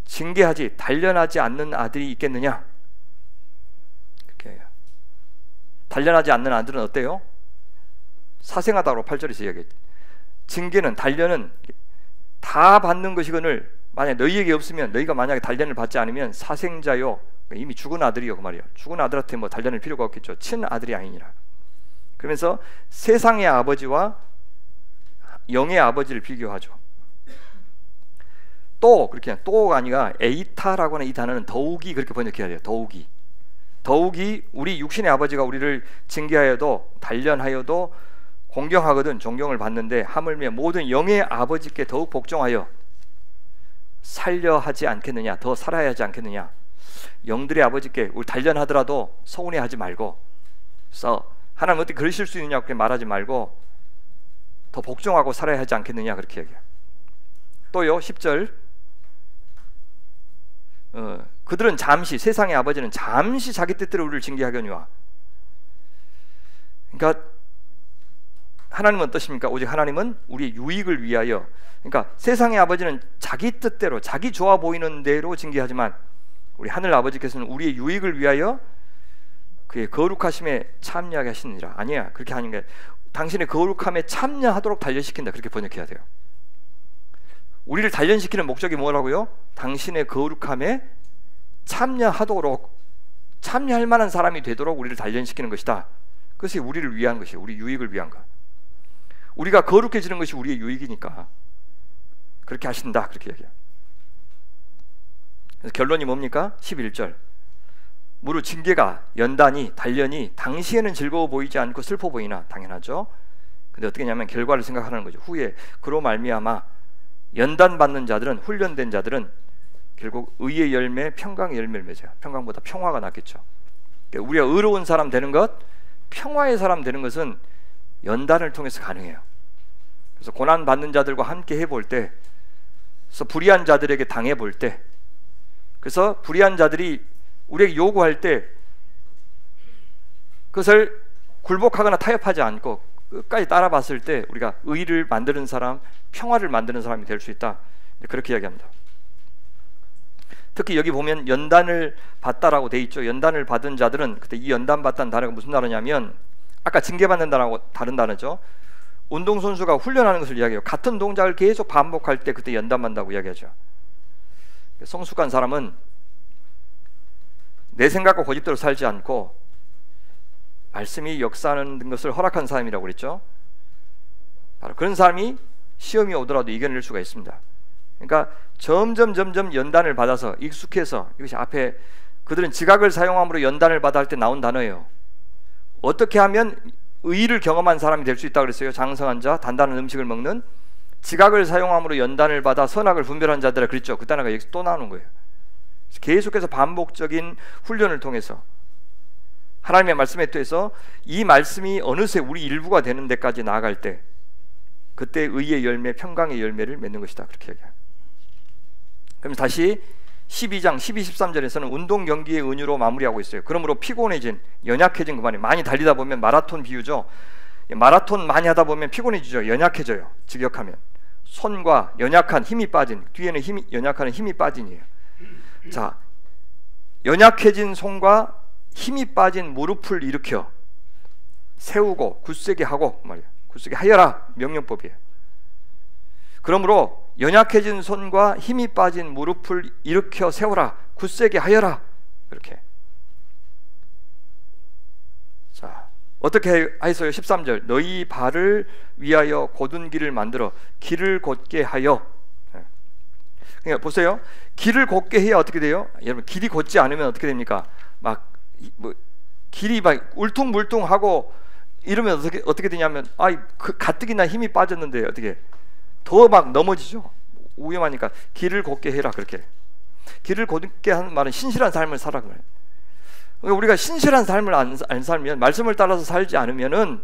A: 징계하지 단련하지 않는 아들이 있겠느냐? 그렇게 해요. 단련하지 않는 아들은 어때요? 사생하다고 8절에서 이야기했죠. 징계는, 단련은 다 받는 것이거늘 만약 너희에게 없으면, 너희가 만약에 단련을 받지 않으면 사생자요, 이미 죽은 아들이요, 그 말이에요. 죽은 아들한테 뭐 단련할 필요가 없겠죠. 친아들이 아니니라. 그러면서 세상의 아버지와 영의 아버지를 비교하죠. 또 그렇게, 또가 아니라 에이타라고 하는 이 단어는 더욱이, 그렇게 번역해야 돼요. 더욱이 우리 육신의 아버지가 우리를 징계하여도 단련하여도 공경하거든 존경을 받는데, 하물며 모든 영의 아버지께 더욱 복종하여 살려 하지 않겠느냐, 더 살아야 하지 않겠느냐. 영들의 아버지께 우리 단련하더라도 서운해하지 말고, 그래서 하나님 어떻게 그러실 수 있느냐 그렇게 말하지 말고 더 복종하고 살아야 하지 않겠느냐, 그렇게 얘기해요. 또요, 10절, 그들은 잠시, 세상의 아버지는 잠시 자기 뜻대로 우리를 징계하려니와. 그러니까 하나님은 어떠십니까? 오직 하나님은 우리의 유익을 위하여, 그러니까 세상의 아버지는 자기 뜻대로, 자기 좋아 보이는 대로 징계하지만 우리 하늘 아버지께서는 우리의 유익을 위하여 그의 거룩하심에 참여하게 하시느니라. 아니야, 그렇게 하는 게 당신의 거룩함에 참여하도록 단련시킨다, 그렇게 번역해야 돼요. 우리를 단련시키는 목적이 뭐라고요? 당신의 거룩함에 참여하도록, 참여할 만한 사람이 되도록 우리를 단련시키는 것이다. 그것이 우리를 위한 것이에요. 우리 유익을 위한 것. 우리가 거룩해지는 것이 우리의 유익이니까 그렇게 하신다, 그렇게 얘기해요. 그래서 결론이 뭡니까? 11절, 무릇 징계가, 연단이, 단련이 당시에는 즐거워 보이지 않고 슬퍼 보이나 당연하죠. 근데 어떻게 하냐면 결과를 생각하는 거죠. 후에 그로 말미암아 연단 받는 자들은, 훈련된 자들은 결국 의의 열매, 평강의 열매를 맺어요. 평강보다 평화가 낫겠죠. 그러니까 우리가 의로운 사람 되는 것, 평화의 사람 되는 것은 연단을 통해서 가능해요. 그래서 고난 받는 자들과 함께 해볼 때, 그래서 불의한 자들에게 당해볼 때, 그래서 불의한 자들이 우리에게 요구할 때 그것을 굴복하거나 타협하지 않고 끝까지 따라봤을 때 우리가 의를 만드는 사람, 평화를 만드는 사람이 될 수 있다, 그렇게 이야기합니다. 특히 여기 보면 연단을 받다라고 돼 있죠. 연단을 받은 자들은, 그때 이 연단 받다는 단어가 무슨 단어냐면 아까 징계받는 단어하고 다른 단어죠. 운동선수가 훈련하는 것을 이야기해요. 같은 동작을 계속 반복할 때 그때 연단받는다고 이야기하죠. 성숙한 사람은 내 생각과 고집대로 살지 않고 말씀이 역사하는 것을 허락한 사람이라고 그랬죠. 바로 그런 사람이 시험이 오더라도 이겨낼 수가 있습니다. 그러니까 점점 연단을 받아서 익숙해서, 이것이 앞에 그들은 지각을 사용함으로 연단을 받아 할 때 나온 단어예요. 어떻게 하면 의의를 경험한 사람이 될 수 있다고 그랬어요. 장성한 자, 단단한 음식을 먹는, 지각을 사용함으로 연단을 받아 선악을 분별한 자들아 그랬죠. 그 단어가 여기서 또 나오는 거예요. 계속해서 반복적인 훈련을 통해서 하나님의 말씀에 의해서 이 말씀이 어느새 우리 일부가 되는 데까지 나아갈 때 그때 의의 열매, 평강의 열매를 맺는 것이다. 그렇게 얘기해요. 그럼 다시 12장 12, 13절에서는 운동 경기의 은유로 마무리하고 있어요. 그러므로 피곤해진, 연약해진 그 말이 많이 달리다 보면 마라톤 비유죠. 마라톤 많이 하다 보면 피곤해지죠. 연약해져요. 직역하면 손과 연약한 힘이 빠진, 뒤에는 연약한 힘이 빠진이에요. 자, 연약해진 손과 힘이 빠진 무릎을 일으켜 세우고 굳세게 하고 말이에요. 굳세게 하여라 명령법이에요. 그러므로 연약해진 손과 힘이 빠진 무릎을 일으켜 세워라 굳세게 하여라 그렇게. 자, 어떻게 하였어요? 13절 너희 발을 위하여 곧은 길을 만들어 길을 곧게 하여. 그러니까 보세요. 길을 곧게 해야 어떻게 돼요? 여러분 길이 곧지 않으면 어떻게 됩니까? 막 길이 막 울퉁불퉁하고 이러면 어떻게 되냐면 그 가뜩이나 힘이 빠졌는데 어떻게 더 막 넘어지죠. 위험하니까 길을 곧게 해라 그렇게. 길을 곧게 하는 말은 신실한 삶을 살아 그래요. 그러니까 우리가 신실한 삶을 안 살면 말씀을 따라서 살지 않으면은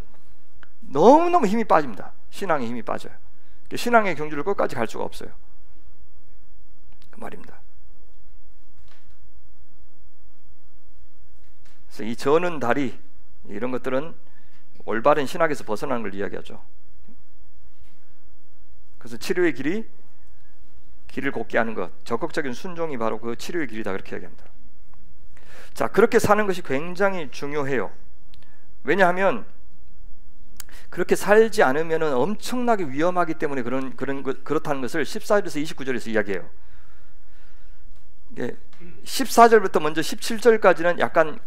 A: 너무너무 힘이 빠집니다. 신앙의 힘이 빠져요. 신앙의 경주를 끝까지 갈 수가 없어요. 그 말입니다. 그래서 이 저는 다리 이런 것들은 올바른 신학에서 벗어나는 걸 이야기하죠. 그래서 치료의 길을 곧게 하는 것, 적극적인 순종이 바로 그 치료의 길이다 그렇게 이야기합니다. 자, 그렇게 사는 것이 굉장히 중요해요. 왜냐하면 그렇게 살지 않으면 엄청나게 위험하기 때문에 그렇다는 것을 14절에서 29절에서 이야기해요. 14절부터 먼저 17절까지는 약간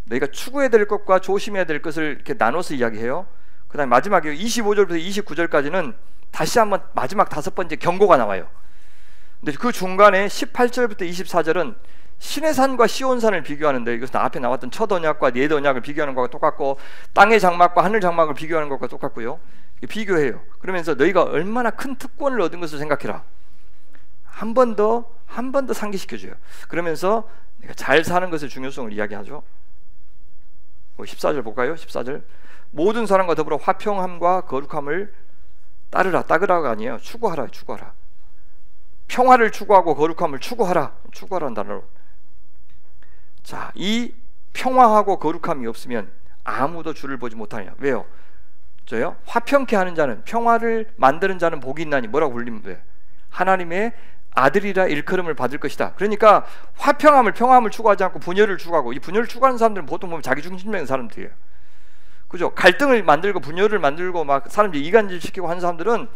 A: 너희가 추구해야 될 것과 조심해야 될 것을 이렇게 나눠서 이야기해요. 그 다음에 마지막에 25절부터 29절까지는 다시 한번 마지막 5번째 경고가 나와요. 근데 그 중간에 18절부터 24절은 시내산과 시온산을 비교하는데 이것은 앞에 나왔던 첫 언약과 옛 언약을 비교하는 것과 똑같고 땅의 장막과 하늘 장막을 비교하는 것과 똑같고요. 비교해요. 그러면서 너희가 얼마나 큰 특권을 얻은 것을 생각해라. 한 번 더 상기시켜줘요. 그러면서 내가 잘 사는 것의 중요성을 이야기하죠. 14절 볼까요? 14절 모든 사람과 더불어 화평함과 거룩함을 따르라가 아니에요. 추구하라. 평화를 추구하고 거룩함을 추구하라는 단어로. 자, 이 평화하고 거룩함이 없으면 아무도 주를 보지 못하냐. 왜요? 저요? 화평케 하는 자는, 평화를 만드는 자는 복이 있나니 뭐라고 불리면 돼요? 하나님의 아들이라 일컬음을 받을 것이다. 그러니까 평화함을 추구하지 않고 분열을 추구하고, 이 분열을 추구하는 사람들은 보통 보면 자기중심적인 사람들이에요. 그죠? 갈등을 만들고 분열을 만들고 막 사람들 이간질 시키고 하는 사람들은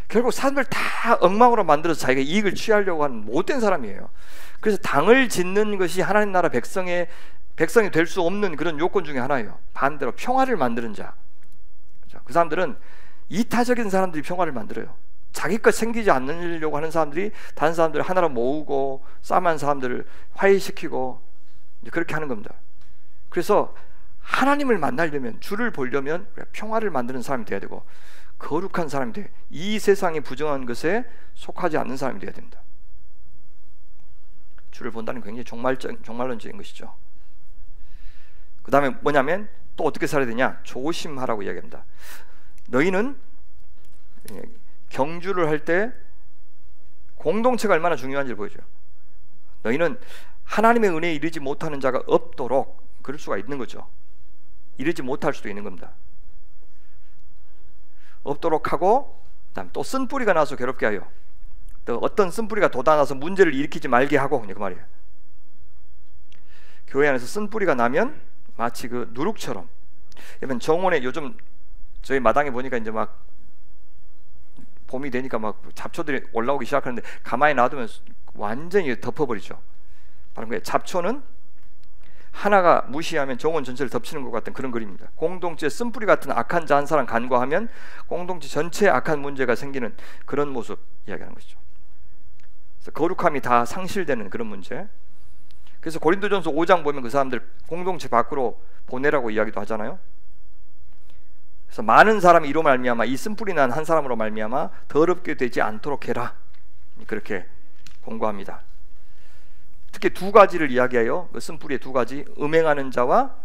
A: 결국 사람들 다 엉망으로 만들어서 자기가 이익을 취하려고 하는 못된 사람이에요. 그래서 당을 짓는 것이 하나님 나라 백성이 될 수 없는 그런 요건 중에 하나예요. 반대로 평화를 만드는 자. 그죠? 그 사람들은 이타적인 사람들이 평화를 만들어요. 자기 것 생기지 않으려고 하는 사람들이 다른 사람들을 하나로 모으고 싸움한 사람들을 화해시키고 그렇게 하는 겁니다. 그래서 하나님을 만나려면, 주를 보려면 평화를 만드는 사람이 돼야 되고 거룩한 사람이 돼요. 이 세상의 부정한 것에 속하지 않는 사람이 돼야 됩니다. 주를 본다는 굉장히 종말론적인 것이죠. 그 다음에 뭐냐면 또 어떻게 살아야 되냐? 조심하라고 이야기합니다. 너희는 경주를 할 때 공동체가 얼마나 중요한지를 보여줘요. 너희는 하나님의 은혜에 이르지 못하는 자가 없도록, 그럴 수가 있는 거죠. 이르지 못할 수도 있는 겁니다. 없도록 하고, 그다음 또 쓴뿌리가 나서 괴롭게 하여, 또 어떤 쓴뿌리가 돋아나서 문제를 일으키지 말게 하고, 그 말이에요. 교회 안에서 쓴뿌리가 나면 마치 그 누룩처럼, 여러분 정원에 요즘 저희 마당에 보니까 이제 막 봄이 되니까 막 잡초들이 올라오기 시작하는데 가만히 놔두면 완전히 덮어버리죠. 바로 그 잡초는 하나가 무시하면 정원 전체를 덮치는 것 같은 그런 그림입니다. 공동체 쓴뿌리 같은 악한 자 한 사람 간과하면 공동체 전체에 악한 문제가 생기는 그런 모습 이야기하는 것이죠. 그래서 거룩함이 다 상실되는 그런 문제. 그래서 고린도전서 5장 보면 그 사람들 공동체 밖으로 보내라고 이야기도 하잖아요. 그래서 많은 사람이 이로 말미암아 이 쓴뿌리 난 한 사람으로 말미암아 더럽게 되지 않도록 해라. 그렇게 권고합니다. 특히 두 가지를 이야기해요. 그 쓴뿌리의 두 가지, 음행하는 자와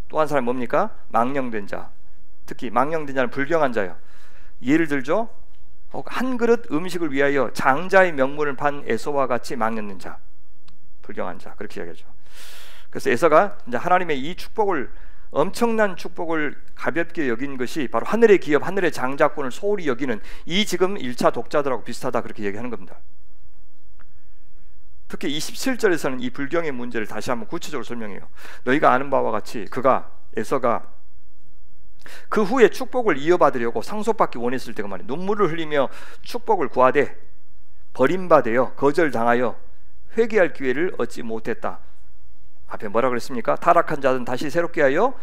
A: 또 한 사람이 뭡니까? 망령된 자. 특히 망령된 자는 불경한 자예요. 예를 들죠, 한 그릇 음식을 위하여 장자의 명분을 판 에서와 같이 망령된 자, 불경한 자, 그렇게 이야기하죠. 그래서 에서가 이제 하나님의 이 축복을, 엄청난 축복을 가볍게 여긴 것이 바로 하늘의 기업, 하늘의 장자권을 소홀히 여기는 이 지금 1차 독자들하고 비슷하다, 그렇게 얘기하는 겁니다. 특히 27절에서는 이 불경의 문제를 다시 한번 구체적으로 설명해요. 너희가 아는 바와 같이 그가, 에서가 그 후에 축복을 이어받으려고 상속받기 원했을 때가 말이에요. 눈물을 흘리며 축복을 구하되 버림받아 거절당하여 회개할 기회를 얻지 못했다. 앞에 뭐라 그랬습니까? 타락한 자는 다시 새롭게 하여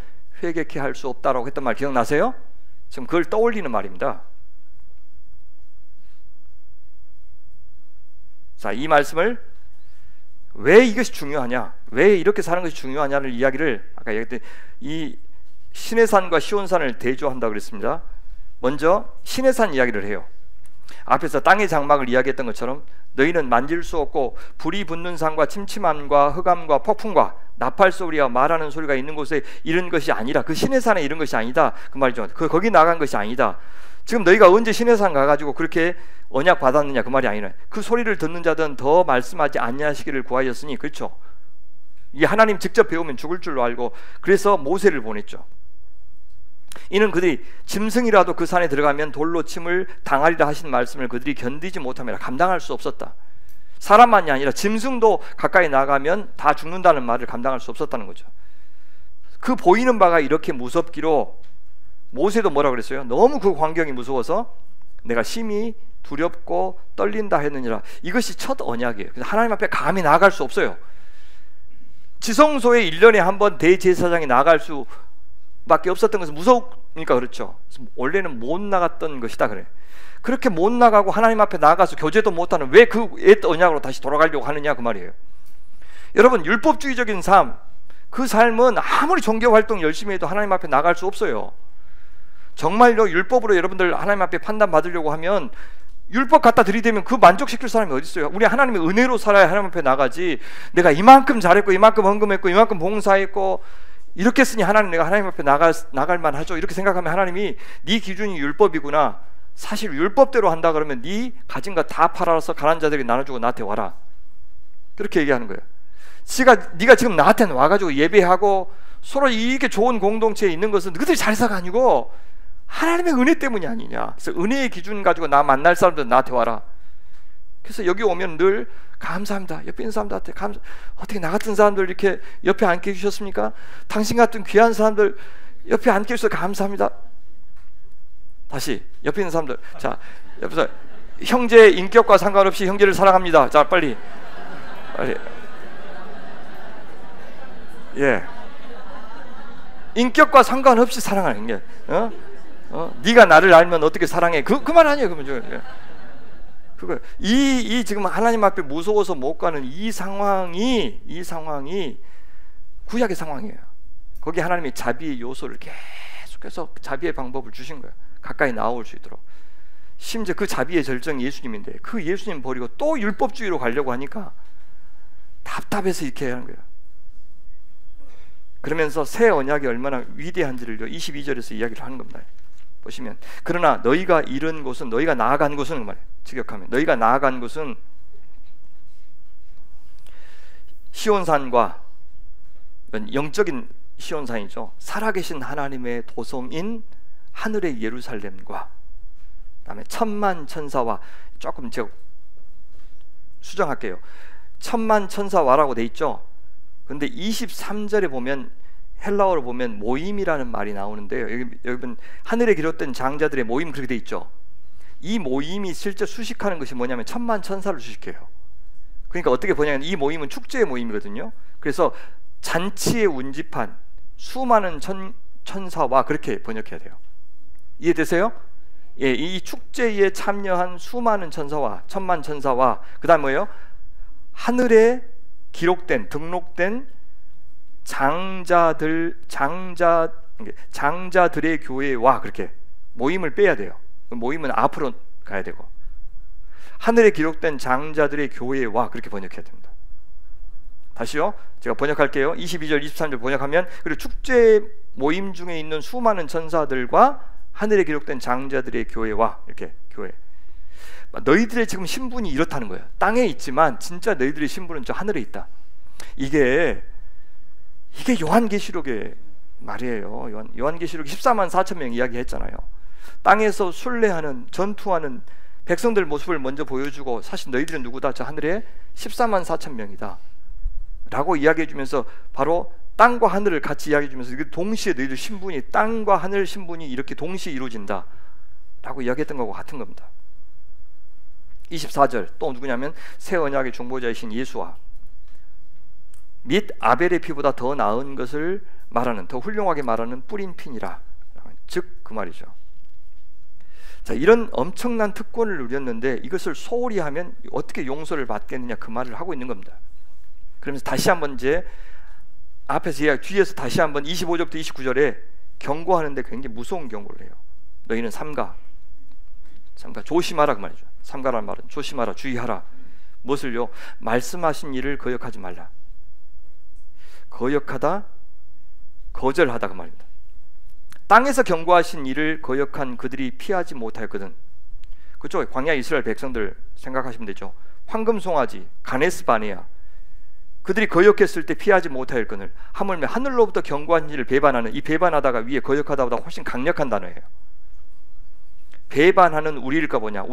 A: 회개케 할 수 없다라고 했던 말 기억나세요? 지금 그걸 떠올리는 말입니다. 자, 이 말씀을 왜 이것이 중요하냐, 왜 이렇게 사는 것이 중요하냐를 이야기를 아까 얘기했던 이 시내산과 시온산을 대조한다고 그랬습니다. 먼저 시내산 이야기를 해요. 앞에서 땅의 장막을 이야기했던 것처럼 너희는 만질 수 없고 불이 붙는 산과 침침함과 흑암과 폭풍과 나팔 소리와 말하는 소리가 있는 곳에 이런 것이 아니라, 그 시내산에 이런 것이 아니다, 그 말이죠. 거기 나간 것이 아니다. 지금 너희가 언제 시내산 가가지고 그렇게 언약 받았느냐, 그 말이 아니라 그 소리를 듣는 자들은 더 말씀하지 아니하시기를 구하였으니, 그렇죠? 이 하나님 직접 배우면 죽을 줄로 알고 그래서 모세를 보냈죠. 이는 그들이 짐승이라도 그 산에 들어가면 돌로 침을 당하리라 하신 말씀을 그들이 견디지 못하며 감당할 수 없었다. 사람만이 아니라 짐승도 가까이 나가면 다 죽는다는 말을 감당할 수 없었다는 거죠. 그 보이는 바가 이렇게 무섭기로 모세도 뭐라 그랬어요? 너무 그 환경이 무서워서 내가 심히 두렵고 떨린다 했느니라. 이것이 첫 언약이에요. 그래서 하나님 앞에 감히 나아갈 수 없어요. 지성소에 1년에 한 번 대제사장이 나갈 수밖에 없었던 것은 무서우니까 그렇죠. 원래는 못 나갔던 것이다 그래. 그렇게 못 나가고 하나님 앞에 나가서 교제도 못하는, 왜 그 옛 언약으로 다시 돌아가려고 하느냐, 그 말이에요. 여러분, 율법주의적인 삶, 그 삶은 아무리 종교활동 열심히 해도 하나님 앞에 나갈 수 없어요. 정말로 율법으로 여러분들 하나님 앞에 판단받으려고 하면 율법 갖다 들이대면 그 만족시킬 사람이 어디 있어요? 우리 하나님의 은혜로 살아야 하나님 앞에 나가지, 내가 이만큼 잘했고 이만큼 헌금했고 이만큼 봉사했고 이렇게 했으니 하나님, 내가 하나님 앞에 나갈 만하죠, 이렇게 생각하면 하나님이 네 기준이 율법이구나, 사실 율법대로 한다 그러면 네 가진 거 다 팔아서 가난한 자들에게 나눠주고 나한테 와라, 그렇게 얘기하는 거예요. 네가 지금 나한테 와가지고 예배하고 서로 이렇게 좋은 공동체에 있는 것은 너희들이 잘해서가 아니고 하나님의 은혜 때문이 아니냐. 그래서 은혜의 기준 가지고 나 만날 사람들 나한테 와라. 그래서 여기 오면 늘 감사합니다. 옆에 있는 사람들한테 어떻게 나 같은 사람들 이렇게 옆에 앉게 해주셨습니까? 당신 같은 귀한 사람들 옆에 앉게 해주셔서 감사합니다. 다시 옆에 있는 사람들, 자, 옆에서 형제 인격과 상관없이 형제를 사랑합니다. 자, 빨리. 예, 인격과 상관없이 사랑하는 게, 네가 나를 알면 어떻게 사랑해? 그 말 아니에요. 그러면 그거 이 지금 하나님 앞에 무서워서 못 가는 이 상황이 구약의 상황이에요. 거기 하나님이 자비의 요소를 계속해서 자비의 방법을 주신 거예요. 가까이 나올 수 있도록. 심지어 그 자비의 절정이 예수님인데 그 예수님 버리고 또 율법주의로 가려고 하니까 답답해서 이렇게 하는 거예요. 그러면서 새 언약이 얼마나 위대한지를 22절에서 이야기를 하는 겁니다. 보시면, 그러나 너희가 이른 곳은, 너희가 나아간 곳은, 그 말이에요. 직역하면 너희가 나아간 곳은 시온산과, 영적인 시온산이죠, 살아계신 하나님의 도성인 하늘의 예루살렘과, 그다음에 천만 천사와, 조금 제가 수정할게요. 천만 천사와라고 돼 있죠. 근데 23절에 보면, 헬라어로 보면 모임이라는 말이 나오는데요, 여러분 하늘에 기록된 장자들의 모임 그렇게 돼 있죠. 이 모임이 실제 수식하는 것이 뭐냐면 천만 천사를 수식해요. 그러니까 어떻게 보냐면 이 모임은 축제의 모임이거든요. 그래서 잔치의 운집한 수많은 천사와, 그렇게 번역해야 돼요. 이해되세요? 예, 이 축제에 참여한 수많은 천사와, 천만 천사와, 그 다음 뭐예요? 하늘에 기록된, 등록된 장자들, 장자들의 교회와 그렇게 모임을 빼야 돼요. 모임은 앞으로 가야 되고 하늘에 기록된 장자들의 교회와 그렇게 번역해야 됩니다. 다시요. 제가 번역할게요. 22절 23절 번역하면 그리고 축제 모임 중에 있는 수많은 천사들과 하늘에 기록된 장자들의 교회와 이렇게 교회. 너희들의 지금 신분이 이렇다는 거예요. 땅에 있지만 진짜 너희들의 신분은 저 하늘에 있다. 이게 요한계시록의 말이에요. 요한계시록 14만 4천 명 이야기했잖아요. 땅에서 순례하는 전투하는 백성들 모습을 먼저 보여주고 사실 너희들은 누구다? 저 하늘에 14만 4천 명이다 라고 이야기해 주면서 바로 땅과 하늘을 같이 이야기해 주면서 동시에 너희들 신분이 땅과 하늘 신분이 이렇게 동시에 이루어진다 라고 이야기했던 것과 같은 겁니다. 24절 또 누구냐면 새 언약의 중보자이신 예수와 및 아벨의 피보다 더 나은 것을 말하는, 더 훌륭하게 말하는 뿌린 피니라. 즉 그 말이죠. 자, 이런 엄청난 특권을 누렸는데 이것을 소홀히 하면 어떻게 용서를 받겠느냐 그 말을 하고 있는 겁니다. 그러면서 다시 한번 이제 앞에서 뒤에서 다시 한번 25절부터 29절에 경고하는데 굉장히 무서운 경고를 해요. 너희는 삼가 조심하라 그 말이죠. 삼가라는 말은 조심하라, 주의하라. 무엇을요? 말씀하신 일을 거역하지 말라. 거역하다, 거절하다 그 말입니다. 땅에서 경고하신 일을 거역한 그들이 피하지 못하였거든. 그쪽 광야 이스라엘 백성들 생각하시면 되죠. 황금송아지 가네스 바네아 그들이 거역했을 때 피하지 못하였거늘 하물며 하늘로부터 경고한 일을 배반하는, 이 배반하다가 위에 거역하다보다 훨씬 강력한 단어예요. 배반하는 우리일까 뭐냐,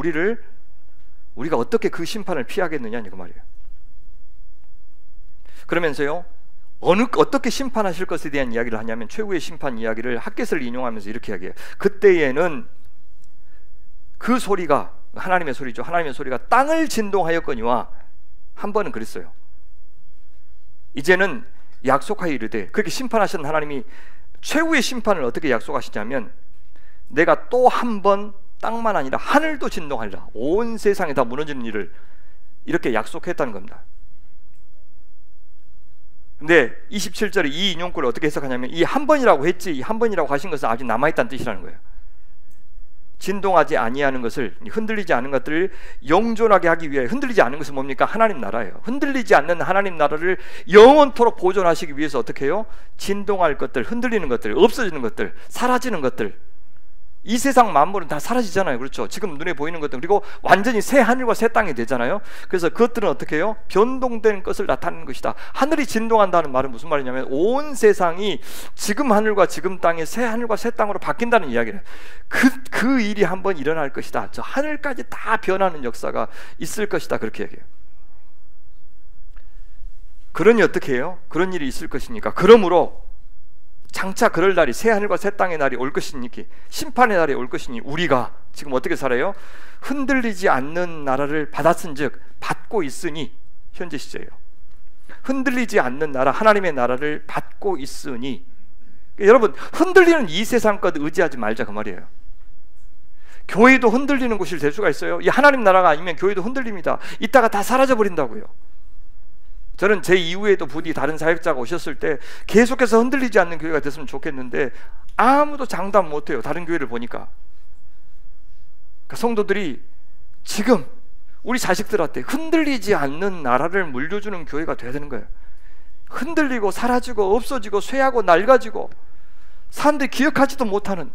A: 우리가 어떻게 그 심판을 피하겠느냐 그 말이에요. 그러면서요 어떻게 심판하실 것에 대한 이야기를 하냐면 최후의 심판 이야기를 핫겟을 인용하면서 이렇게 이야기해요. 그때에는 그 소리가 하나님의 소리죠. 하나님의 소리가 땅을 진동하였거니와 한 번은 그랬어요. 이제는 약속하여 이르되, 그렇게 심판하시는 하나님이 최후의 심판을 어떻게 약속하시냐면 내가 또 한 번 땅만 아니라 하늘도 진동하리라, 온 세상이 다 무너지는 일을 이렇게 약속했다는 겁니다. 근데 27절에 이 인용구를 어떻게 해석하냐면 이 한 번이라고 했지, 이 한 번이라고 하신 것은 아직 남아있다는 뜻이라는 거예요. 진동하지 아니하는 것을, 흔들리지 않은 것들을 영존하게 하기 위해, 흔들리지 않는 것은 뭡니까? 하나님 나라예요. 흔들리지 않는 하나님 나라를 영원토록 보존하시기 위해서 어떻게 해요? 진동할 것들, 흔들리는 것들, 없어지는 것들, 사라지는 것들, 이 세상 만물은 다 사라지잖아요. 그렇죠? 지금 눈에 보이는 것들, 그리고 완전히 새 하늘과 새 땅이 되잖아요. 그래서 그것들은 어떻게 해요? 변동된 것을 나타내는 것이다. 하늘이 진동한다는 말은 무슨 말이냐면 온 세상이 지금 하늘과 지금 땅이 새 하늘과 새 땅으로 바뀐다는 이야기를, 그 일이 한번 일어날 것이다. 저 하늘까지 다 변하는 역사가 있을 것이다. 그렇게 얘기해요. 그러니 어떻게 해요? 그런 일이 있을 것이니까, 그러므로 장차 그럴 날이, 새 하늘과 새 땅의 날이 올 것이니, 심판의 날이 올 것이니 우리가 지금 어떻게 살아요? 흔들리지 않는 나라를 받았은즉, 받고 있으니, 현재 시제예요. 흔들리지 않는 나라, 하나님의 나라를 받고 있으니, 그러니까 여러분 흔들리는 이 세상 것 의지하지 말자 그 말이에요. 교회도 흔들리는 곳이 될 수가 있어요. 이 하나님 나라가 아니면 교회도 흔들립니다. 이따가 다 사라져 버린다고요. 저는 제 이후에도 부디 다른 사역자가 오셨을 때 계속해서 흔들리지 않는 교회가 됐으면 좋겠는데 아무도 장담 못해요. 다른 교회를 보니까. 그러니까 성도들이 지금 우리 자식들한테 흔들리지 않는 나라를 물려주는 교회가 돼야 되는 거예요. 흔들리고 사라지고 없어지고 쇠하고 낡아지고 사람들이 기억하지도 못하는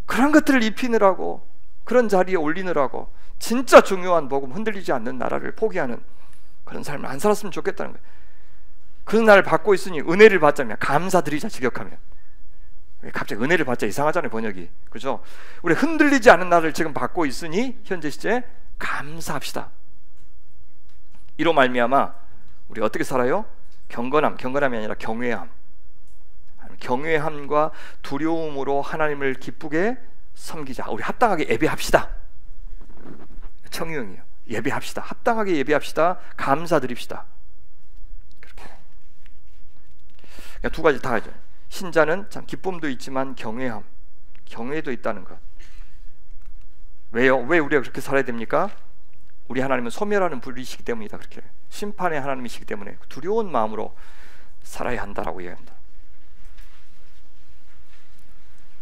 A: 그런 것들을 입히느라고, 그런 자리에 올리느라고 진짜 중요한 복음, 흔들리지 않는 나라를 포기하는 그런 삶을 안 살았으면 좋겠다는 거예요. 그런 날을 받고 있으니 은혜를 받자면 감사드리자. 직역하면 갑자기 은혜를 받자 이상하잖아요, 번역이. 그렇죠? 우리 흔들리지 않은 날을 지금 받고 있으니 현재 시제 감사합시다. 이로 말미암아 우리 어떻게 살아요? 경건함이 아니라 경외함. 경외함과 두려움으로 하나님을 기쁘게 섬기자. 우리 합당하게 예배합시다. 청유형이에요. 예배합시다. 합당하게 예배합시다. 감사드립시다. 그렇게. 그러니까 두 가지 다 하죠. 신자는 참 기쁨도 있지만 경외도 있다는 것. 왜요? 왜 우리가 그렇게 살아야 됩니까? 우리 하나님은 소멸하는 분이시기 때문이다. 그렇게 심판의 하나님이시기 때문에 두려운 마음으로 살아야 한다라고 이야기합니다.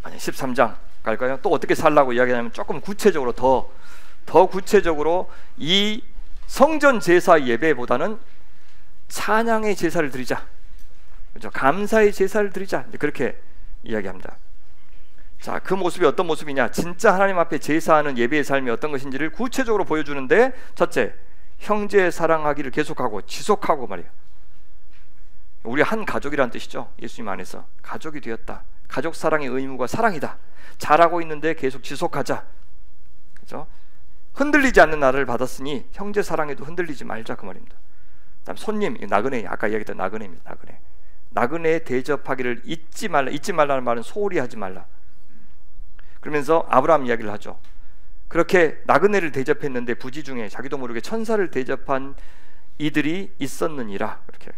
A: 아니 13장 갈까요? 또 어떻게 살라고 이야기하냐면 조금 구체적으로 더 구체적으로 이 성전 제사 예배보다는 찬양의 제사를 드리자, 그렇죠? 감사의 제사를 드리자, 그렇게 이야기합니다. 자, 그 모습이 어떤 모습이냐? 진짜 하나님 앞에 제사하는 예배의 삶이 어떤 것인지를 구체적으로 보여주는데, 첫째, 형제 사랑하기를 계속하고 지속하고 말이에요. 우리 한 가족이란 뜻이죠. 예수님 안에서 가족이 되었다. 가족 사랑의 의무가 사랑이다. 잘하고 있는데 계속 지속하자, 그렇죠? 흔들리지 않는 나를 받았으니 형제 사랑에도 흔들리지 말자, 그 말입니다. 그다음 손님, 나그네, 아까 이야기했던 나그네입니다. 나그네 대접하기를 잊지 말라는 말은 소홀히 하지 말라. 그러면서 아브라함 이야기를 하죠. 그렇게 나그네를 대접했는데 부지 중에 자기도 모르게 천사를 대접한 이들이 있었느니라. 이렇게.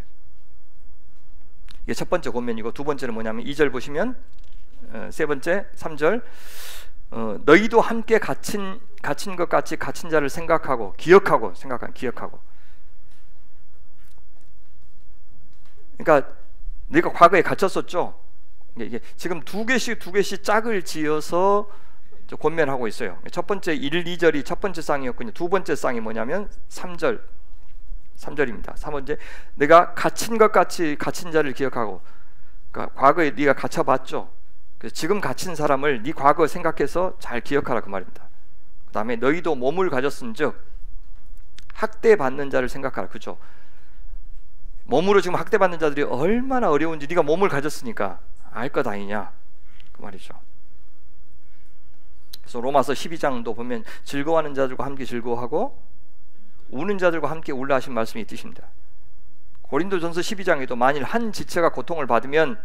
A: 이게 첫 번째 권면이고, 두 번째는 뭐냐면 2절 보시면, 세 번째 3절, 너희도 함께 갇힌 것 같이 갇힌 자를 생각하고 기억하고. 그러니까 내가 과거에 갇혔었죠. 이게 지금 두 개씩 짝을 지어서 권면하고 있어요. 첫 번째 1, 2절이 첫 번째 쌍이었군요. 두 번째 쌍이 뭐냐면 3절입니다. 3번째, 내가 갇힌 것 같이 갇힌 자를 기억하고. 그러니까 과거에 네가 갇혀봤죠. 그래서 지금 갇힌 사람을 네 과거 생각해서 잘 기억하라, 그 말입니다. 그 다음에 너희도 몸을 가졌은즉 학대받는 자를 생각하라. 그렇죠? 몸으로 지금 학대받는 자들이 얼마나 어려운지 네가 몸을 가졌으니까 알 것 아니냐, 그 말이죠. 그래서 로마서 12장도 보면 즐거워하는 자들과 함께 즐거워하고 우는 자들과 함께 울라 하신 말씀이 있으십니다. 고린도전서 12장에도 만일 한 지체가 고통을 받으면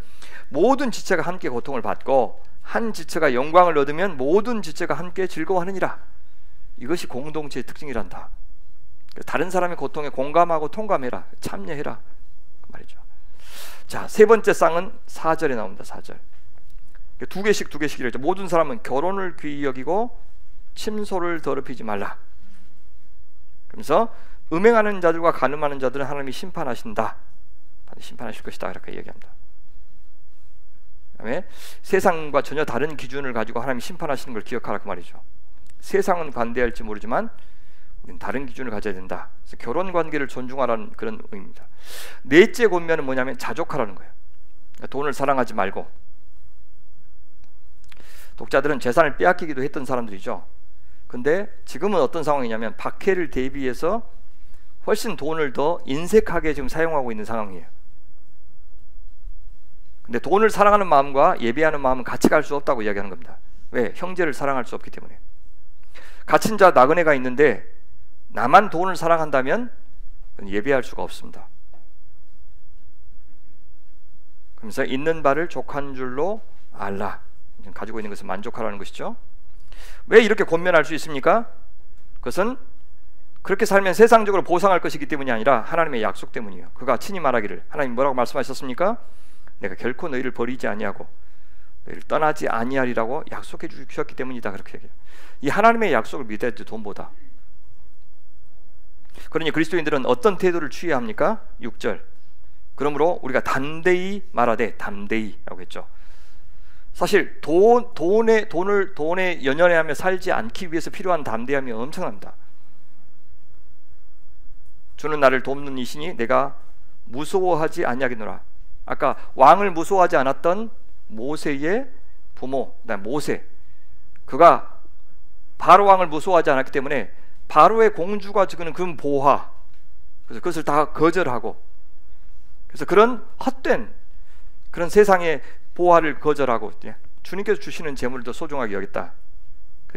A: 모든 지체가 함께 고통을 받고 한 지체가 영광을 얻으면 모든 지체가 함께 즐거워하느니라. 이것이 공동체의 특징이란다. 다른 사람의 고통에 공감하고 통감해라, 참여해라, 그 말이죠. 자, 세 번째 쌍은 4절에 나옵니다. 4절. 두 개씩 이랬죠. 모든 사람은 결혼을 귀히 여기고 침소를 더럽히지 말라. 그러면서 음행하는 자들과 간음하는 자들은 하나님이 심판하신다. 심판하실 것이다, 이렇게 얘기합니다. 그다음에 세상과 전혀 다른 기준을 가지고 하나님이 심판하시는 걸 기억하라, 그 말이죠. 세상은 관대할지 모르지만 우리는 다른 기준을 가져야 된다. 그래서 결혼 관계를 존중하라는 그런 의미입니다. 넷째 권면은 뭐냐면 자족하라는 거예요. 그러니까 돈을 사랑하지 말고. 독자들은 재산을 빼앗기기도 했던 사람들이죠. 근데 지금은 어떤 상황이냐면 박해를 대비해서 훨씬 돈을 더 인색하게 지금 사용하고 있는 상황이에요. 근데 돈을 사랑하는 마음과 예배하는 마음은 같이 갈 수 없다고 이야기하는 겁니다. 왜? 형제를 사랑할 수 없기 때문에. 갇힌 자 나그네가 있는데 나만 돈을 사랑한다면 예배할 수가 없습니다. 그러면서 있는 바를 족한 줄로 알라. 가지고 있는 것을 만족하라는 것이죠. 왜 이렇게 권면할 수 있습니까? 그것은 그렇게 살면 세상적으로 보상할 것이기 때문이 아니라 하나님의 약속 때문이에요. 그가 친히 말하기를, 하나님 뭐라고 말씀하셨습니까? 내가 결코 너희를 버리지 아니하고 너희를 떠나지 아니하리라고 약속해 주셨기 때문이다, 그렇게 얘기해요. 이 하나님의 약속을 믿어야 돼, 돈보다. 그러니 그리스도인들은 어떤 태도를 취해야 합니까? 6절. 그러므로 우리가 담대히 말하되, 담대히라고 했죠. 사실 돈에 연연해하며 살지 않기 위해서 필요한 담대함이 엄청납니다. 주는 나를 돕는 이시니 내가 무서워하지 아니하겠노라. 아까 왕을 무서워하지 않았던 모세의 부모, 모세, 그가 바로 왕을 무서워하지 않았기 때문에 바로의 공주가 주는 그 보화, 그래서 그것을 다 거절하고, 그래서 그런 헛된 그런 세상의 보화를 거절하고 주님께서 주시는 재물을 더 소중하게 여겼다.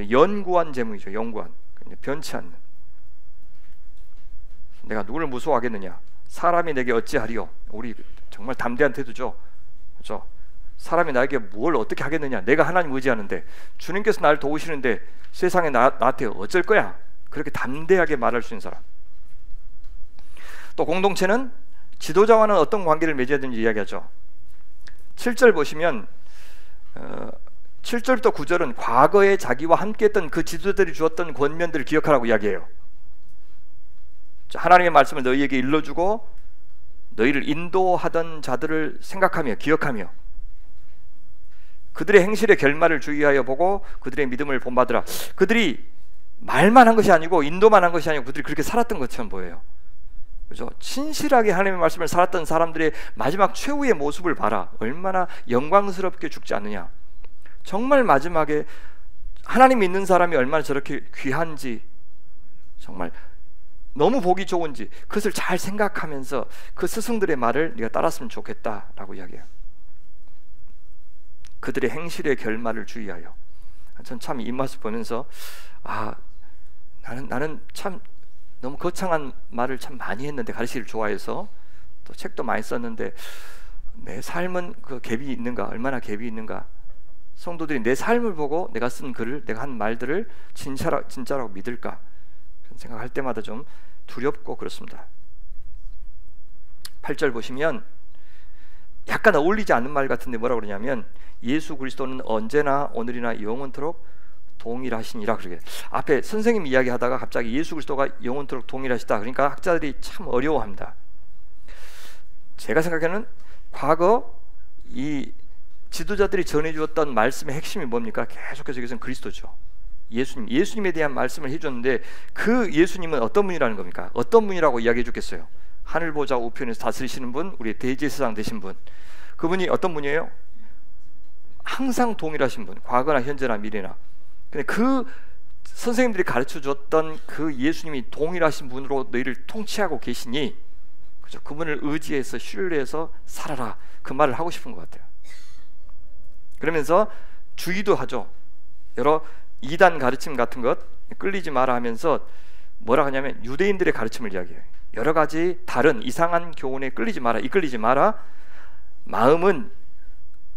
A: 연구한 재물이죠. 연구한, 변치 않는. 내가 누구를 무서워하겠느냐? 사람이 내게 어찌하리요? 우리 정말 담대한 태도죠. 그렇죠? 사람이 나에게 뭘 어떻게 하겠느냐? 내가 하나님 의지하는데, 주님께서 나를 도우시는데 세상에 나한테 어쩔 거야? 그렇게 담대하게 말할 수 있는 사람. 또 공동체는 지도자와는 어떤 관계를 맺어야 되는지 이야기하죠. 7절 보시면 7절부터 9절은 과거에 자기와 함께했던 그 지도자들이 주었던 권면들을 기억하라고 이야기해요. 하나님의 말씀을 너희에게 일러주고 너희를 인도하던 자들을 생각하며 기억하며 그들의 행실의 결말을 주의하여 보고 그들의 믿음을 본받으라. 그들이 말만 한 것이 아니고 인도만 한 것이 아니고 그들이 그렇게 살았던 것처럼 보여요. 그죠? 친실하게 하나님의 말씀을 살았던 사람들의 마지막 최후의 모습을 봐라. 얼마나 영광스럽게 죽지 않느냐. 정말 마지막에 하나님 믿는 사람이 얼마나 저렇게 귀한지, 정말 너무 보기 좋은지 그것을 잘 생각하면서 그 스승들의 말을 네가 따랐으면 좋겠다라고 이야기해요. 그들의 행실의 결말을 주의하여. 전 참 이 말씀 보면서 나는 참 너무 거창한 말을 참 많이 했는데, 가르치기를 좋아해서 또 책도 많이 썼는데 내 삶은 그 갭이 있는가, 얼마나 갭이 있는가. 성도들이 내 삶을 보고 내가 쓴 글을, 내가 한 말들을 진짜라고 믿을까 생각할 때마다 좀 두렵고 그렇습니다. 8절 보시면 약간 어울리지 않는 말 같은데 뭐라고 그러냐면 예수 그리스도는 언제나 오늘이나 영원토록 동일하시니라. 그러게 앞에 선생님 이야기하다가 갑자기 예수 그리스도가 영원토록 동일하시다 그러니까 학자들이 참 어려워합니다. 제가 생각하는 과거 이 지도자들이 전해주었던 말씀의 핵심이 뭡니까? 계속해서 여기서는 그리스도죠. 예수님에 대한 말씀을 해줬는데 그 예수님은 어떤 분이라는 겁니까? 어떤 분이라고 이야기해 주겠어요? 하늘 보좌 우편에서 다스리시는 분, 우리 대제사장 되신 분. 그분이 어떤 분이에요? 항상 동일하신 분, 과거나 현재나 미래나. 근데 그 선생님들이 가르쳐 줬던 그 예수님이 동일하신 분으로 너희를 통치하고 계시니, 그죠? 그분을 의지해서 신뢰해서 살아라. 그 말을 하고 싶은 것 같아요. 그러면서 주의도 하죠. 여러 이단 가르침 같은 것 끌리지 마라 하면서 뭐라 하냐면 유대인들의 가르침을 이야기해요. 여러 가지 다른 이상한 교훈에 끌리지 마라, 이끌리지 마라. 마음은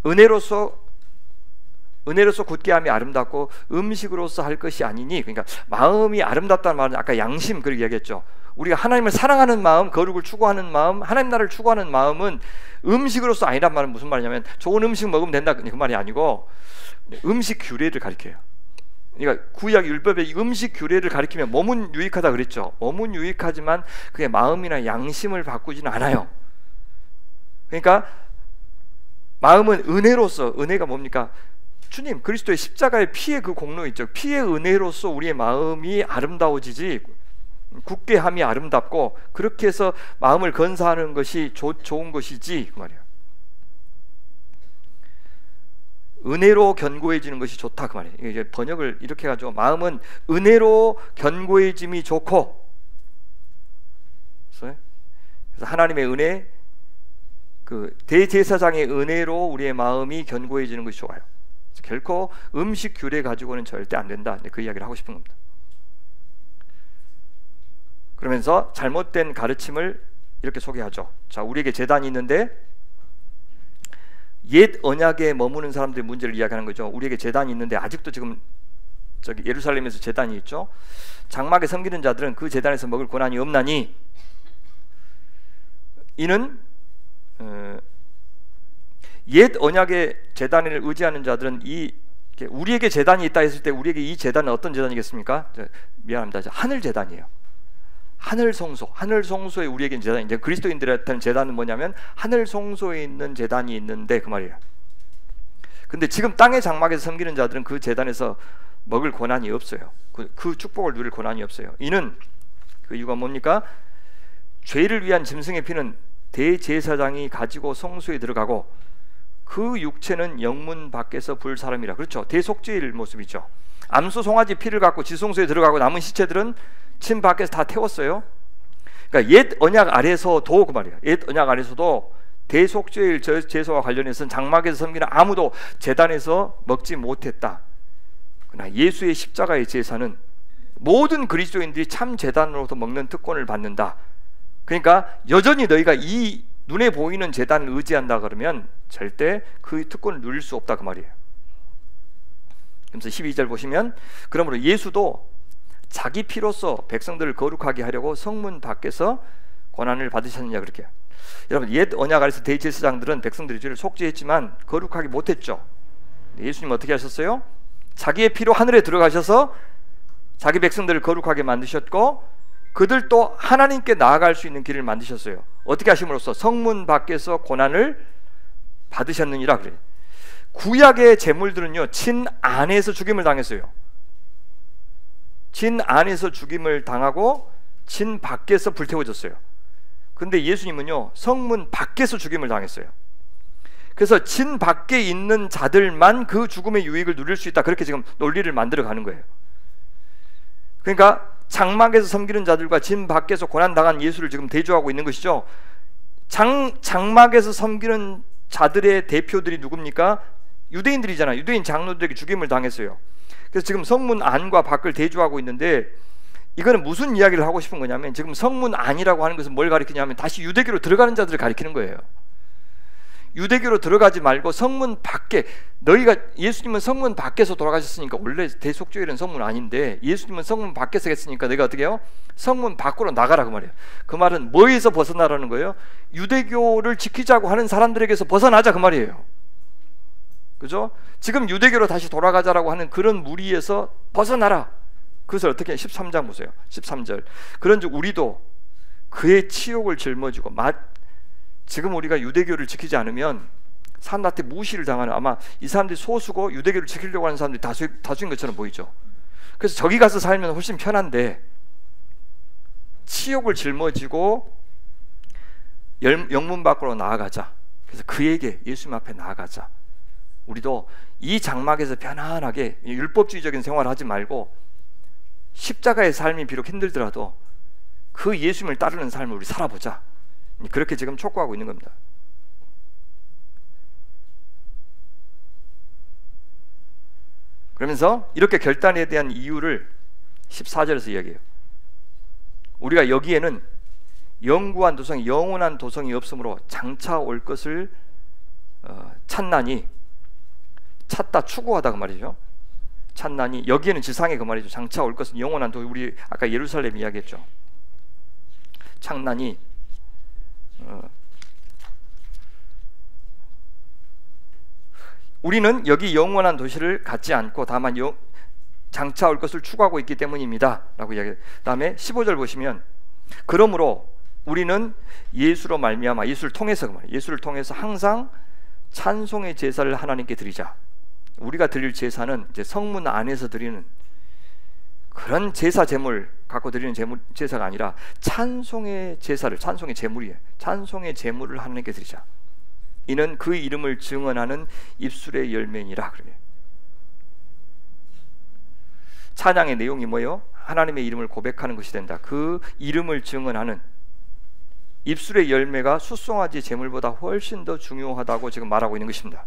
A: 은혜로서 굳게 함이 아름답고 음식으로서 할 것이 아니니. 그러니까 마음이 아름답다는 말은 아까 양심 그렇게 이야기했죠. 우리가 하나님을 사랑하는 마음, 거룩을 추구하는 마음, 하나님 나라를 추구하는 마음은 음식으로서 아니란 말은 무슨 말이냐면 좋은 음식 먹으면 된다 그 말이 아니고 음식 규례를 가리켜요. 그러니까 구약 율법의 음식 규례를 가리키면 몸은 유익하다 그랬죠. 몸은 유익하지만 그게 마음이나 양심을 바꾸지는 않아요. 그러니까 마음은 은혜로서, 은혜가 뭡니까? 주님 그리스도의 십자가의 피의 그 공로 있죠. 피의 은혜로서 우리의 마음이 아름다워지지, 굳게 함이 아름답고 그렇게 해서 마음을 건사하는 것이 좋은 것이지 그 말이에요. 은혜로 견고해지는 것이 좋다 그 말이에요. 이제 번역을 이렇게 해가지고 마음은 은혜로 견고해짐이 좋고, 그래서 하나님의 은혜, 그 대제사장의 은혜로 우리의 마음이 견고해지는 것이 좋아요. 결코 음식 규례 가지고는 절대 안 된다. 그 이야기를 하고 싶은 겁니다. 그러면서 잘못된 가르침을 이렇게 소개하죠. 자, 우리에게 제단이 있는데 옛 언약에 머무는 사람들의 문제를 이야기하는 거죠. 우리에게 제단이 있는데 아직도 지금 저기 예루살렘에서 제단이 있죠. 장막에 섬기는 자들은 그 제단에서 먹을 권한이 없나니, 이는 옛 언약의 제단을 의지하는 자들은 우리에게 제단이 있다 했을 때 우리에게 이 제단은 어떤 제단이겠습니까? 미안합니다. 하늘 제단이에요. 하늘 성소, 하늘 성소에 우리에게 제단이, 이제 그리스도인들한테는 제단은 뭐냐면 하늘 성소에 있는 제단이 있는데 그 말이에요. 근데 지금 땅의 장막에서 섬기는 자들은 그 제단에서 먹을 권한이 없어요. 그 축복을 누릴 권한이 없어요. 이는 그 이유가 뭡니까? 죄를 위한 짐승의 피는 대제사장이 가지고 성소에 들어가고 그 육체는 영문 밖에서 볼 사람이라. 그렇죠. 대속죄일 모습이죠. 암소 송아지 피를 갖고 지성소에 들어가고 남은 시체들은 침 밖에서 다 태웠어요. 그러니까 옛 언약 아래서도 그 말이에요. 옛 언약 아래서도 대속죄일 제사와 관련해서는 장막에서 섬기는 아무도 제단에서 먹지 못했다. 그러나 예수의 십자가의 제사는 모든 그리스도인들이 참 제단으로서 먹는 특권을 받는다. 그러니까 여전히 너희가 이 눈에 보이는 제단을 의지한다 그러면 절대 그 특권을 누릴 수 없다 그 말이에요. 그래서 12절 보시면 그러므로 예수도 자기 피로서 백성들을 거룩하게 하려고 성문 밖에서 고난을 받으셨느냐 그렇게. 여러분 옛 언약 아래서 대제사장들은 백성들의 죄를 속죄했지만 거룩하게 못했죠. 예수님 어떻게 하셨어요? 자기의 피로 하늘에 들어가셔서 자기 백성들을 거룩하게 만드셨고 그들도 하나님께 나아갈 수 있는 길을 만드셨어요. 어떻게 하심으로써 성문 밖에서 고난을 받으셨느니라 그래요. 구약의 제물들은요 친 아내에서 죽임을 당했어요. 진 안에서 죽임을 당하고 진 밖에서 불태워졌어요. 근데 예수님은요 성문 밖에서 죽임을 당했어요. 그래서 진 밖에 있는 자들만 그 죽음의 유익을 누릴 수 있다, 그렇게 지금 논리를 만들어 가는 거예요. 그러니까 장막에서 섬기는 자들과 진 밖에서 고난당한 예수를 지금 대조하고 있는 것이죠. 장막에서 섬기는 자들의 대표들이 누굽니까? 유대인들이잖아요. 유대인 장로들에게 죽임을 당했어요. 그래서 지금 성문 안과 밖을 대조하고 있는데, 이거는 무슨 이야기를 하고 싶은 거냐면, 지금 성문 안이라고 하는 것은 뭘 가리키냐면 다시 유대교로 들어가는 자들을 가리키는 거예요. 유대교로 들어가지 말고 성문 밖에, 너희가, 예수님은 성문 밖에서 돌아가셨으니까 원래 대속죄일은 성문 안인데 예수님은 성문 밖에서 했으니까 너희가 어떻게 해요? 성문 밖으로 나가라, 그 말이에요. 그 말은 뭐에서 벗어나라는 거예요? 유대교를 지키자고 하는 사람들에게서 벗어나자, 그 말이에요. 그죠? 지금 유대교로 다시 돌아가자라고 하는 그런 무리에서 벗어나라. 그것을 어떻게 해? 13장 보세요. 13절. 그런즉 우리도 그의 치욕을 짊어지고, 지금 우리가 유대교를 지키지 않으면 사람들한테 무시를 당하는, 아마 이 사람들이 소수고 유대교를 지키려고 하는 사람들이 다수인 것처럼 보이죠. 그래서 저기 가서 살면 훨씬 편한데, 치욕을 짊어지고 영문 밖으로 나아가자. 그래서 그에게, 예수님 앞에 나아가자. 우리도 이 장막에서 편안하게 율법주의적인 생활을 하지 말고 십자가의 삶이 비록 힘들더라도 그 예수님을 따르는 삶을 우리 살아보자. 그렇게 지금 촉구하고 있는 겁니다. 그러면서 이렇게 결단에 대한 이유를 14절에서 이야기해요. 우리가 여기에는 영구한 도성이, 영원한 도성이 없으므로 장차 올 것을 찾나니, 찾다, 추구하다 그 말이죠. 찾나니, 여기에는 지상에 그 말이죠. 장차 올 것은 영원한 도성, 우리 아까 예루살렘 이야기했죠. 찾나니, 우리는 여기 영원한 도시를 갖지 않고 다만 장차 올 것을 추구하고 있기 때문입니다 라고 이야기해요. 다음에 15절 보시면, 그러므로 우리는 예수로 말미암아, 예수를 통해서, 그 말이에요. 예수를 통해서 항상 찬송의 제사를 하나님께 드리자. 우리가 드릴 제사는 이제 성문 안에서 드리는 그런 제사 제물 갖고 드리는 제사가 아니라 찬송의 제사를, 찬송의 제물이에요. 찬송의 제물을 하나님께 드리자. 이는 그 이름을 증언하는 입술의 열매니라. 그래요. 찬양의 내용이 뭐예요? 하나님의 이름을 고백하는 것이 된다. 그 이름을 증언하는 입술의 열매가 숫송아지 제물보다 훨씬 더 중요하다고 지금 말하고 있는 것입니다.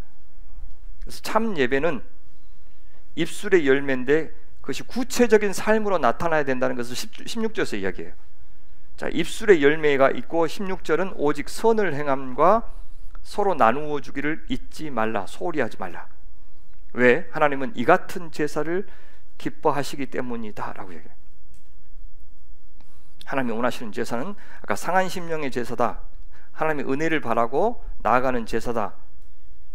A: 그래서 참 예배는 입술의 열매인데 그것이 구체적인 삶으로 나타나야 된다는 것을 16절에서 이야기해요. 자, 입술의 열매가 있고 16절은 오직 선을 행함과 서로 나누어 주기를 잊지 말라, 소홀히 하지 말라. 왜? 하나님은 이 같은 제사를 기뻐하시기 때문이다 라고 얘기해요. 하나님이 원하시는 제사는 아까 상한 심령의 제사다, 하나님의 은혜를 바라고 나아가는 제사다.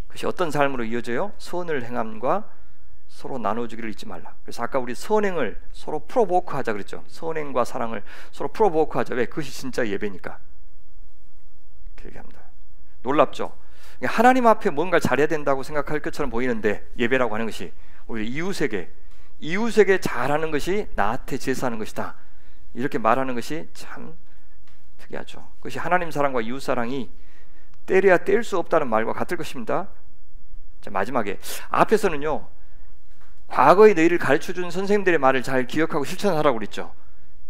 A: 그것이 어떤 삶으로 이어져요? 선을 행함과 서로 나눠주기를 잊지 말라. 그래서 아까 우리 선행을 서로 프로보크 하자 그랬죠. 선행과 사랑을 서로 프로보크 하자. 왜? 그것이 진짜 예배니까. 그렇게 얘기합니다. 놀랍죠? 하나님 앞에 뭔가를 잘해야 된다고 생각할 것처럼 보이는데, 예배라고 하는 것이 오히려 이웃에게 잘하는 것이 나한테 제사하는 것이다, 이렇게 말하는 것이 참 특이하죠. 그것이 하나님 사랑과 이웃 사랑이 때려야 뗄 수 없다는 말과 같을 것입니다. 자, 마지막에 앞에서는요, 과거에 너희를 가르쳐준 선생님들의 말을 잘 기억하고 실천하라고 그랬죠.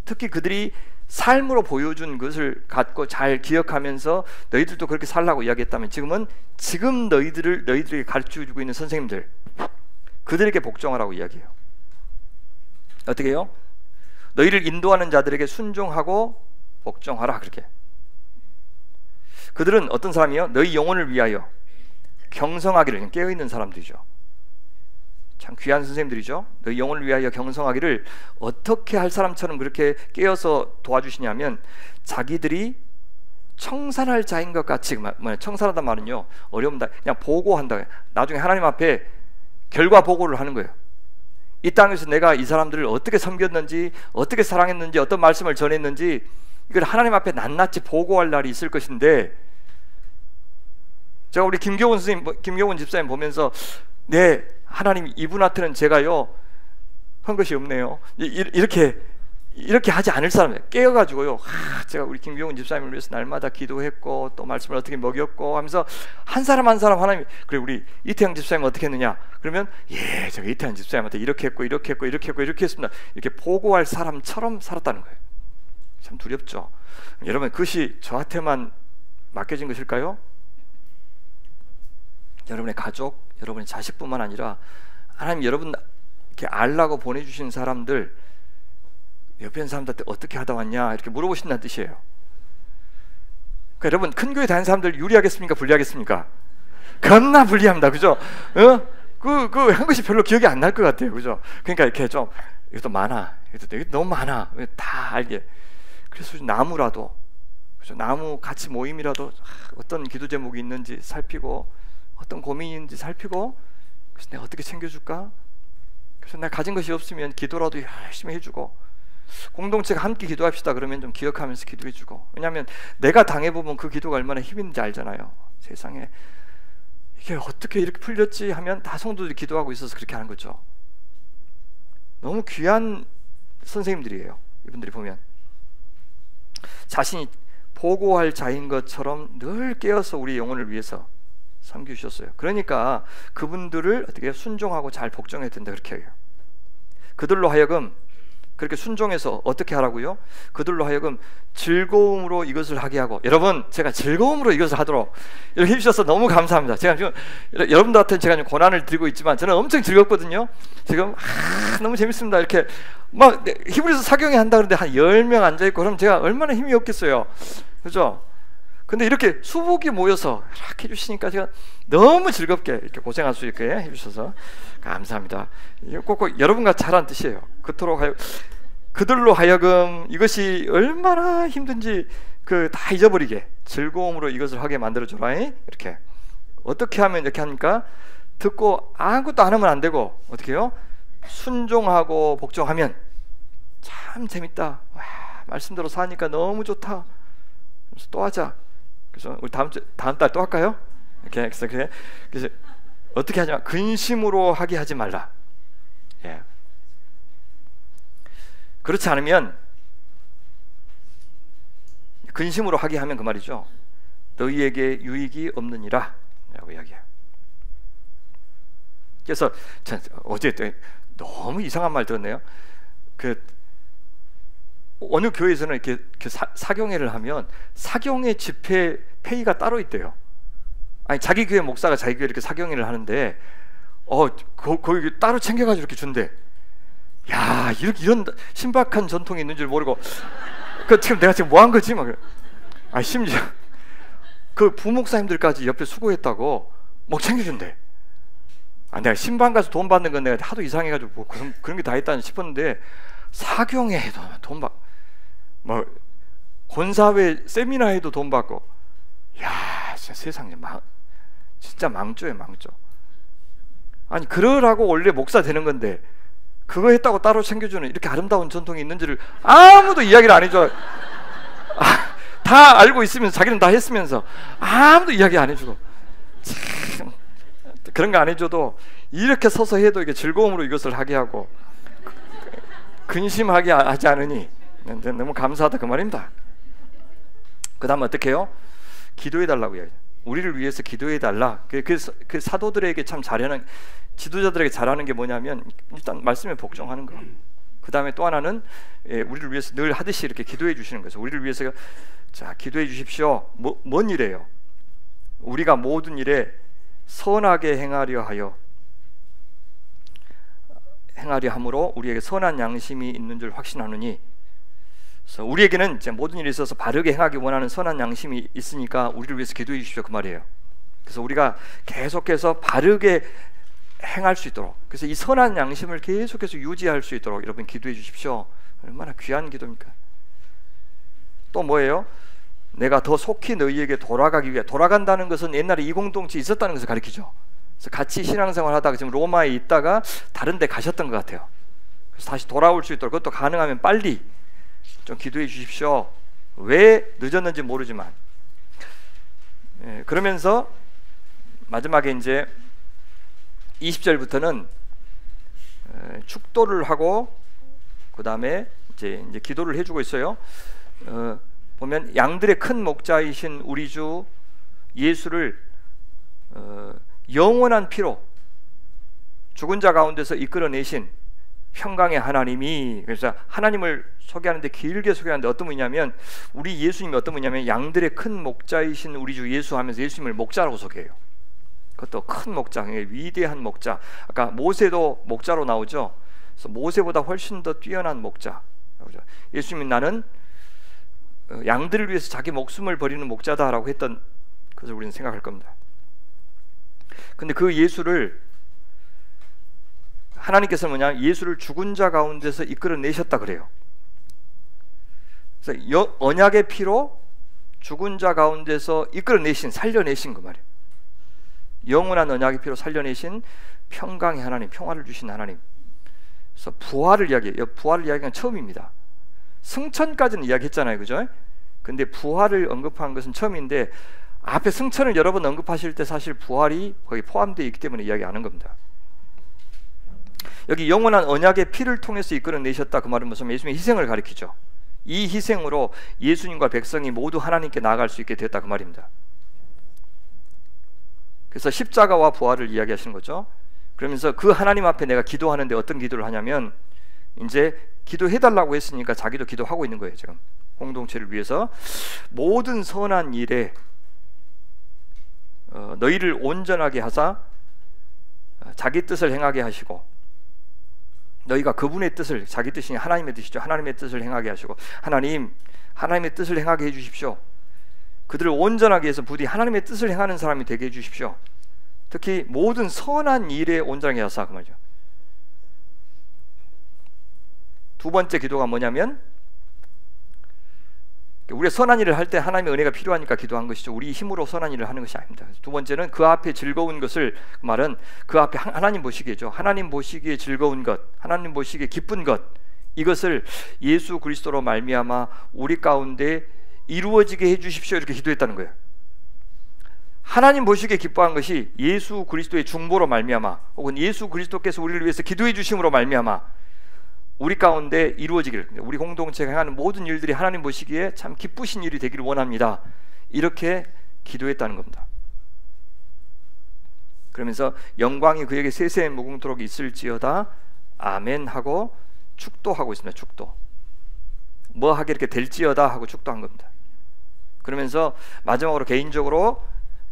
A: 특히 그들이 삶으로 보여준 것을 갖고 잘 기억하면서 너희들도 그렇게 살라고 이야기했다면, 지금 너희들에게 가르쳐주고 있는 선생님들, 그들에게 복종하라고 이야기해요. 어떻게 해요? 너희를 인도하는 자들에게 순종하고 복종하라, 그렇게. 그들은 어떤 사람이요? 너희 영혼을 위하여 경성하기를, 깨어있는 사람들이죠. 참 귀한 선생님들이죠. 너희 영혼을 위하여 경성하기를 어떻게 할 사람처럼 그렇게 깨어서 도와주시냐면, 자기들이 청산할 자인 것 같이, 청산하단 말은요, 어려움다, 그냥 보고한다. 나중에 하나님 앞에 결과 보고를 하는 거예요. 이 땅에서 내가 이 사람들을 어떻게 섬겼는지, 어떻게 사랑했는지, 어떤 말씀을 전했는지, 이걸 하나님 앞에 낱낱이 보고할 날이 있을 것인데, 제가 우리 김경원 선생님, 김경원 집사님 보면서 네, 하나님 이분한테는 제가요 한 것이 없네요. 이렇게 하지 않을 사람이에요. 깨어가지고요. 제가 우리 김경훈 집사님을 위해서 날마다 기도했고 또 말씀을 어떻게 먹였고 하면서 한 사람 한 사람 하나님이 그래 우리 이태영 집사님 어떻게 했느냐? 그러면 예, 제가 이태영 집사님한테 이렇게 했고 이렇게 했고 이렇게 했고 이렇게 했습니다. 이렇게 보고할 사람처럼 살았다는 거예요. 참 두렵죠. 여러분 그것이 저한테만 맡겨진 것일까요? 여러분의 가족, 여러분의 자식뿐만 아니라 하나님 여러분 이렇게 알라고 보내주신 사람들 옆에 있는 사람들한테 어떻게 하다 왔냐 이렇게 물어보신다는 뜻이에요. 그러니까 여러분 큰 교회 다니는 사람들 유리하겠습니까? 불리하겠습니까? 겁나 불리합니다. 그죠? 그 한 것이 별로 기억이 안 날 것 같아요. 그죠? 그러니까 이렇게 좀 이것도 많아. 이것도 너무 많아. 다 알게. 그래서 나무라도 그죠? 나무 같이 모임이라도 어떤 기도 제목이 있는지 살피고 어떤 고민이 있는지 살피고 그래서 내가 어떻게 챙겨줄까? 그래서 내가 가진 것이 없으면 기도라도 열심히 해주고 공동체가 함께 기도합시다 그러면 좀 기억하면서 기도해주고 왜냐하면 내가 당해보면 그 기도가 얼마나 힘 있는지 알잖아요. 세상에 이게 어떻게 이렇게 풀렸지 하면 다 성도들이 기도하고 있어서 그렇게 하는 거죠. 너무 귀한 선생님들이에요. 이분들이 보면 자신이 보고할 자인 것처럼 늘 깨어서 우리 영혼을 위해서 섬기셨어요. 그러니까 그분들을 어떻게 순종하고 잘 복종해야 된다 그렇게 해요. 그들로 하여금 그렇게 순종해서 어떻게 하라고요? 그들로 하여금 즐거움으로 이것을 하게 하고 여러분 제가 즐거움으로 이것을 하도록 이렇게 해주셔서 너무 감사합니다. 제가 지금 여러분들한테 제가 좀 고난을 드리고 있지만 저는 엄청 즐겁거든요. 지금 너무 재밌습니다. 이렇게 막 히브리서 사경에 한다 그러는데 한 10명 앉아있고 그럼 제가 얼마나 힘이 없겠어요. 그죠? 근데 이렇게 수복이 모여서 이렇게 해주시니까 제가 너무 즐겁게 이렇게 고생할 수 있게 해주셔서 감사합니다. 꼭 여러분과 잘한 뜻이에요. 그토록 그들로 하여금 이것이 얼마나 힘든지 다 잊어버리게 즐거움으로 이것을 하게 만들어줘라. 이렇게 어떻게 하면 이렇게 하니까 듣고 아무것도 안 하면 안 되고 어떻게 해요? 순종하고 복종하면 참 재밌다. 와, 말씀대로 사니까 너무 좋다. 그래서 또 하자. 그래서 우리 다음 달 또 할까요? 이렇게 그래서 어떻게 하지 마. 근심으로 하게 하지 말라. 예. 그렇지 않으면 근심으로 하게 하면 그 말이죠. 너희에게 유익이 없느니라 라고 이야기해요. 그래서 어제 너무 이상한 말 들었네요. 어느 교회에서는 이렇게 사경회를 하면 사경회 집회 페이가 따로 있대요. 아니 자기 교회 목사가 자기 교회 이렇게 사경회를 하는데 거기 따로 챙겨가지고 이렇게 준대. 야 이런 신박한 전통이 있는 줄 모르고 지금 내가 지금 뭐 한 거지? 막 심지어 그 부목사님들까지 옆에 수고했다고 뭐 챙겨준대. 내가 신방 가서 돈 받는 건 내가 하도 이상해가지고 뭐 그런 게 다 있다 싶었는데 사경회에도 돈 받, 뭐 권사회 세미나에도 돈 받고, 야 진짜 세상에 진짜 망조예요, 망조. 아니 그러라고 원래 목사 되는 건데 그거 했다고 따로 챙겨주는 이렇게 아름다운 전통이 있는지를 아무도 이야기를 안 해줘. 다 알고 있으면서 자기는 다 했으면서 아무도 이야기 안 해주고 참, 그런 거 안 해줘도 이렇게 서서 해도 이게 즐거움으로 이것을 하게 하고 근심하게 하지 않으니 너무 감사하다 그 말입니다. 그 다음 어떻게 해요? 기도해 달라고 해요. 우리를 위해서 기도해 달라. 그 사도들에게 참 잘하는, 지도자들에게 잘하는 게 뭐냐면 일단 말씀에 복종하는 거. 그 다음에 또 하나는 우리를 위해서 늘 하듯이 이렇게 기도해 주시는 거죠. 우리를 위해서 자 기도해 주십시오. 뭔 일이에요? 우리가 모든 일에 선하게 행하려 함으로 우리에게 선한 양심이 있는 줄 확신하느니. 그래서 우리에게는 이제 모든 일에 있어서 바르게 행하기 원하는 선한 양심이 있으니까 우리를 위해서 기도해 주십시오 그 말이에요. 그래서 우리가 계속해서 바르게 행할 수 있도록, 그래서 이 선한 양심을 계속해서 유지할 수 있도록 여러분 기도해 주십시오. 얼마나 귀한 기도입니까? 또 뭐예요? 내가 더 속히 너희에게 돌아가기 위해, 돌아간다는 것은 옛날에 이 공동체 있었다는 것을 가리키죠. 그래서 같이 신앙생활 하다가 지금 로마에 있다가 다른 데 가셨던 것 같아요. 그래서 다시 돌아올 수 있도록, 그것도 가능하면 빨리 좀 기도해 주십시오. 왜 늦었는지 모르지만 그러면서 마지막에 이제 20절부터는 축도를 하고 그 다음에 이제 기도를 해주고 있어요. 보면 양들의 큰 목자이신 우리 주 예수를 영원한 피로 죽은 자 가운데서 이끌어내신 평강의 하나님이, 그래서 하나님을 소개하는데 길게 소개하는데 어떤 분이냐면, 우리 예수님이 어떤 분이냐면 양들의 큰 목자이신 우리 주 예수 하면서 예수님을 목자라고 소개해요. 그것도 큰 목자, 위대한 목자. 아까 모세도 목자로 나오죠. 그래서 모세보다 훨씬 더 뛰어난 목자. 예수님이 나는 양들을 위해서 자기 목숨을 버리는 목자다라고 했던 것을 우리는 생각할 겁니다. 근데 그 예수를 하나님께서는 뭐냐, 예수를 죽은 자 가운데서 이끌어내셨다 그래요. 그래서 언약의 피로 죽은 자 가운데서 이끌어내신, 살려내신 그 말이에요. 영원한 언약의 피로 살려내신 평강의 하나님, 평화를 주신 하나님. 그래서 부활을 이야기해요. 부활을 이야기한 처음입니다. 승천까지는 이야기했잖아요, 그죠? 근데 부활을 언급한 것은 처음인데, 앞에 승천을 여러 번 언급하실 때 사실 부활이 거기 포함되어 있기 때문에 이야기하는 겁니다. 여기 영원한 언약의 피를 통해서 이끌어내셨다, 그 말은 무슨, 예수님의 희생을 가리키죠. 이 희생으로 예수님과 백성이 모두 하나님께 나아갈 수 있게 됐다, 그 말입니다. 그래서 십자가와 부활을 이야기하시는 거죠. 그러면서 그 하나님 앞에 내가 기도하는데 어떤 기도를 하냐면, 이제 기도해달라고 했으니까 자기도 기도하고 있는 거예요. 지금 공동체를 위해서 모든 선한 일에 너희를 온전하게 하사 자기 뜻을 행하게 하시고, 너희가 그분의 뜻을, 자기 뜻이 하나님의 뜻이죠. 하나님의 뜻을 행하게 하시고, 하나님의 뜻을 행하게 해주십시오. 그들을 온전하게 해서 부디 하나님의 뜻을 행하는 사람이 되게 해주십시오. 특히 모든 선한 일에 온전하게 하사, 그 말이죠. 두 번째 기도가 뭐냐면, 우리가 선한 일을 할 때 하나님의 은혜가 필요하니까 기도한 것이죠. 우리 힘으로 선한 일을 하는 것이 아닙니다. 두 번째는 그 앞에 즐거운 것을, 그 말은 그 앞에 하나님 보시기에죠. 하나님 보시기에 즐거운 것, 하나님 보시기에 기쁜 것, 이것을 예수 그리스도로 말미암아 우리 가운데 이루어지게 해주십시오, 이렇게 기도했다는 거예요. 하나님 보시기에 기뻐한 것이 예수 그리스도의 중보로 말미암아, 혹은 예수 그리스도께서 우리를 위해서 기도해 주심으로 말미암아 우리 가운데 이루어지기를, 우리 공동체가 행하는 모든 일들이 하나님 보시기에 참 기쁘신 일이 되기를 원합니다, 이렇게 기도했다는 겁니다. 그러면서 영광이 그에게 세세 무궁토록 있을지어다 아멘 하고 축도하고 있습니다. 축도, 뭐 하게 이렇게 될지어다 하고 축도한 겁니다. 그러면서 마지막으로 개인적으로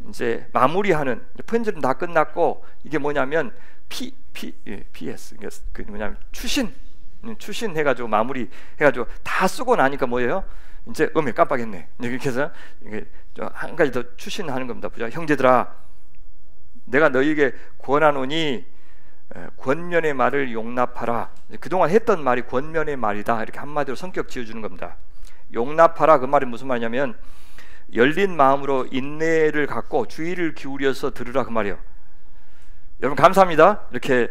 A: 이제 마무리하는, 편지는 다 끝났고, 이게 뭐냐면 PS, 그 뭐냐면 추신 해가지고 마무리 해가지고 다 쓰고 나니까 뭐예요? 이제 깜빡했네. 이렇게 해서 한 가지 더 추신하는 겁니다. 보자, 형제들아, 내가 너희에게 권하노니 권면의 말을 용납하라. 그동안 했던 말이 권면의 말이다, 이렇게 한마디로 성격 지어주는 겁니다. 용납하라, 그 말이 무슨 말이냐면 열린 마음으로 인내를 갖고 주의를 기울여서 들으라, 그 말이에요. 여러분 감사합니다. 이렇게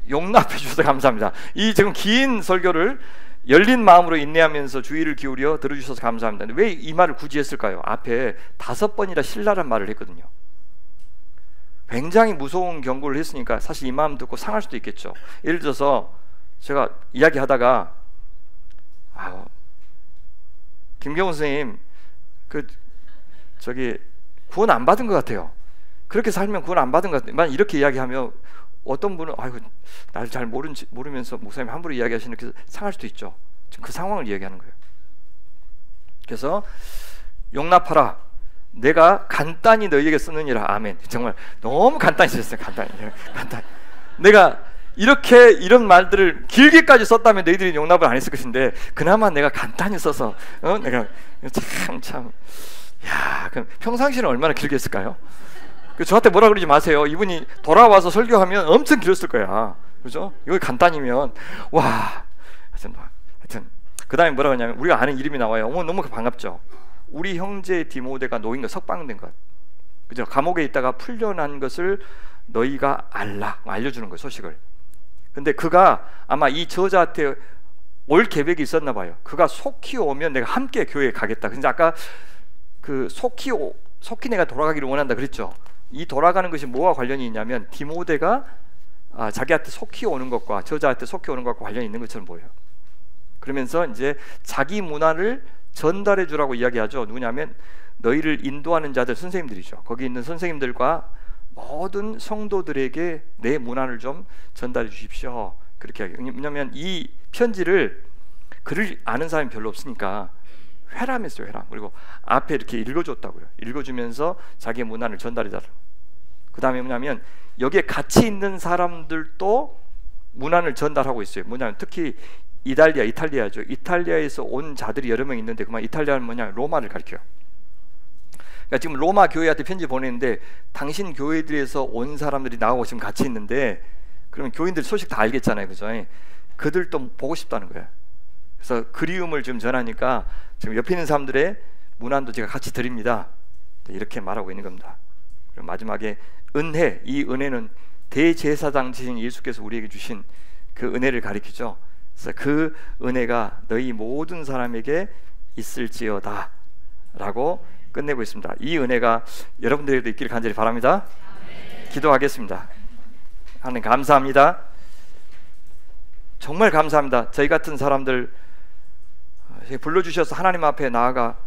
A: 용납해 주셔서 감사합니다. 이 지금 긴 설교를 열린 마음으로 인내하면서 주의를 기울여 들어주셔서 감사합니다. 왜 이 말을 굳이 했을까요? 앞에 5번이나 신라란 말을 했거든요. 굉장히 무서운 경고를 했으니까 사실 이 마음 듣고 상할 수도 있겠죠. 예를 들어서 제가 이야기하다가 김경훈 선생님 구원 안 받은 것 같아요. 그렇게 살면 구원 안 받은 것 같아요. 만 이렇게 이야기하면 어떤 분은 나를 잘 모르면서 목사님 함부로 이야기하시는, 그래서 상할 수도 있죠. 지금 그 상황을 이야기하는 거예요. 그래서 용납하라, 내가 간단히 너희에게 쓰느니라. 아멘. 정말 너무 간단히 쓰셨어요. 간단히. 내가 이런 말들을 길게까지 썼다면 너희들이 용납을 안 했을 것인데, 그나마 내가 간단히 써서 내가 참 그럼 평상시는 얼마나 길게 했을까요? 저한테 뭐라 그러지 마세요. 이분이 돌아와서 설교하면 엄청 길었을 거야, 그죠? 이거 간단히면 하여튼 그 다음에 뭐라 그러냐면, 우리가 아는 이름이 나와요. 너무 반갑죠. 우리 형제 디모데가 노인 것, 석방된 것, 그죠? 감옥에 있다가 풀려난 것을 너희가 알려주는 거예요, 소식을. 근데 그가 아마 이 저자한테 올 계획이 있었나 봐요. 그가 속히 오면 내가 함께 교회에 가겠다. 근데 아까 속히 내가 돌아가기를 원한다 그랬죠. 이 돌아가는 것이 뭐와 관련이 있냐면 디모데가 자기한테 속히 오는 것과 저자한테 속히 오는 것과 관련이 있는 것처럼 보여요. 그러면서 이제 자기 문화를 전달해 주라고 이야기하죠. 누구냐면 너희를 인도하는 자들, 선생님들이죠. 거기 있는 선생님들과 모든 성도들에게 내 문화를 좀 전달해 주십시오. 그렇게 하게. 왜냐하면 이 편지를 글을 아는 사람이 별로 없으니까 회람했어요. 회람. 그리고 앞에 이렇게 읽어줬다고요. 읽어주면서 자기의 문화를 전달해달라고. 그 다음에 뭐냐면 여기에 같이 있는 사람들도 문안을 전달하고 있어요. 뭐냐면 특히 이탈리아죠. 이탈리아에서 온 자들이 여러 명 있는데 그만 이탈리아는 뭐냐, 로마를 가리켜요. 그러니까 지금 로마 교회한테 편지 보내는데 당신 교회들에서 온 사람들이 나하고 지금 같이 있는데 그러면 교인들 소식 다 알겠잖아요, 그죠? 그들도 보고 싶다는 거예요. 그래서 그리움을 좀 전하니까 지금 옆에 있는 사람들의 문안도 제가 같이 드립니다. 이렇게 말하고 있는 겁니다. 그리고 마지막에 은혜, 이 은혜는 대제사장이신 예수께서 우리에게 주신 그 은혜를 가리키죠. 그래서 그 은혜가 너희 모든 사람에게 있을지어다 라고 끝내고 있습니다. 이 은혜가 여러분들에게도 있기를 간절히 바랍니다. 기도하겠습니다. 하나님 감사합니다. 정말 감사합니다. 저희 같은 사람들 불러주셔서 하나님 앞에 나아가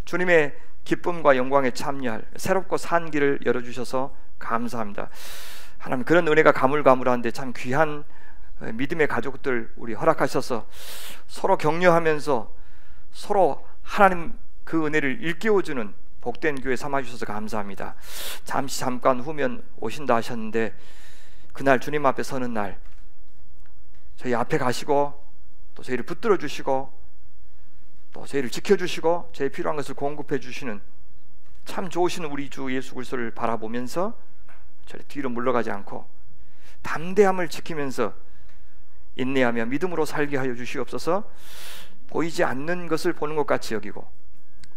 A: 주님의 기쁨과 영광에 참여할 새롭고 산 길을 열어주셔서 감사합니다. 하나님, 그런 은혜가 가물가물한데 참 귀한 믿음의 가족들 우리 허락하셔서 서로 격려하면서 서로 하나님 그 은혜를 일깨워주는 복된 교회 삼아주셔서 감사합니다. 잠깐 후면 오신다 하셨는데 그날 주님 앞에 서는 날 저희 앞에 가시고 또 저희를 붙들어 주시고 또 저희를 지켜주시고 저희 필요한 것을 공급해 주시는 참 좋으신 우리 주 예수 그리스도를 바라보면서 저희 뒤로 물러가지 않고 담대함을 지키면서 인내하며 믿음으로 살게 하여 주시옵소서. 보이지 않는 것을 보는 것 같이 여기고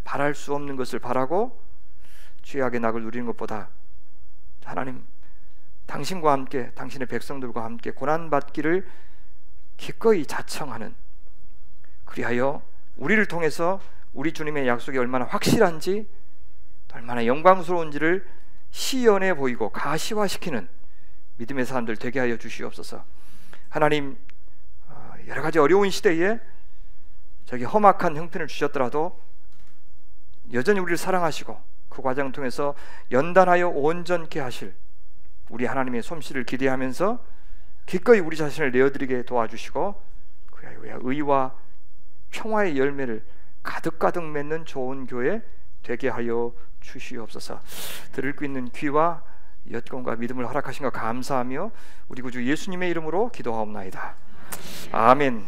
A: 바랄 수 없는 것을 바라고 죄악의 낙을 누리는 것보다 하나님 당신과 함께 당신의 백성들과 함께 고난받기를 기꺼이 자청하는, 그리하여 우리를 통해서 우리 주님의 약속이 얼마나 확실한지 얼마나 영광스러운지를 시연해 보이고 가시화시키는 믿음의 사람들 되게 하여 주시옵소서. 하나님, 여러 가지 어려운 시대에 저기 험악한 형편을 주셨더라도 여전히 우리를 사랑하시고 그 과정을 통해서 연단하여 온전케 하실 우리 하나님의 솜씨를 기대하면서 기꺼이 우리 자신을 내어드리게 도와주시고 그리하여 의와 평화의 열매를 가득가득 맺는 좋은 교회 되게 하여 주시옵소서. 들을 수 있는 귀와 여건과 믿음을 허락하신 것 감사하며 우리 구주 예수님의 이름으로 기도하옵나이다. 아멘.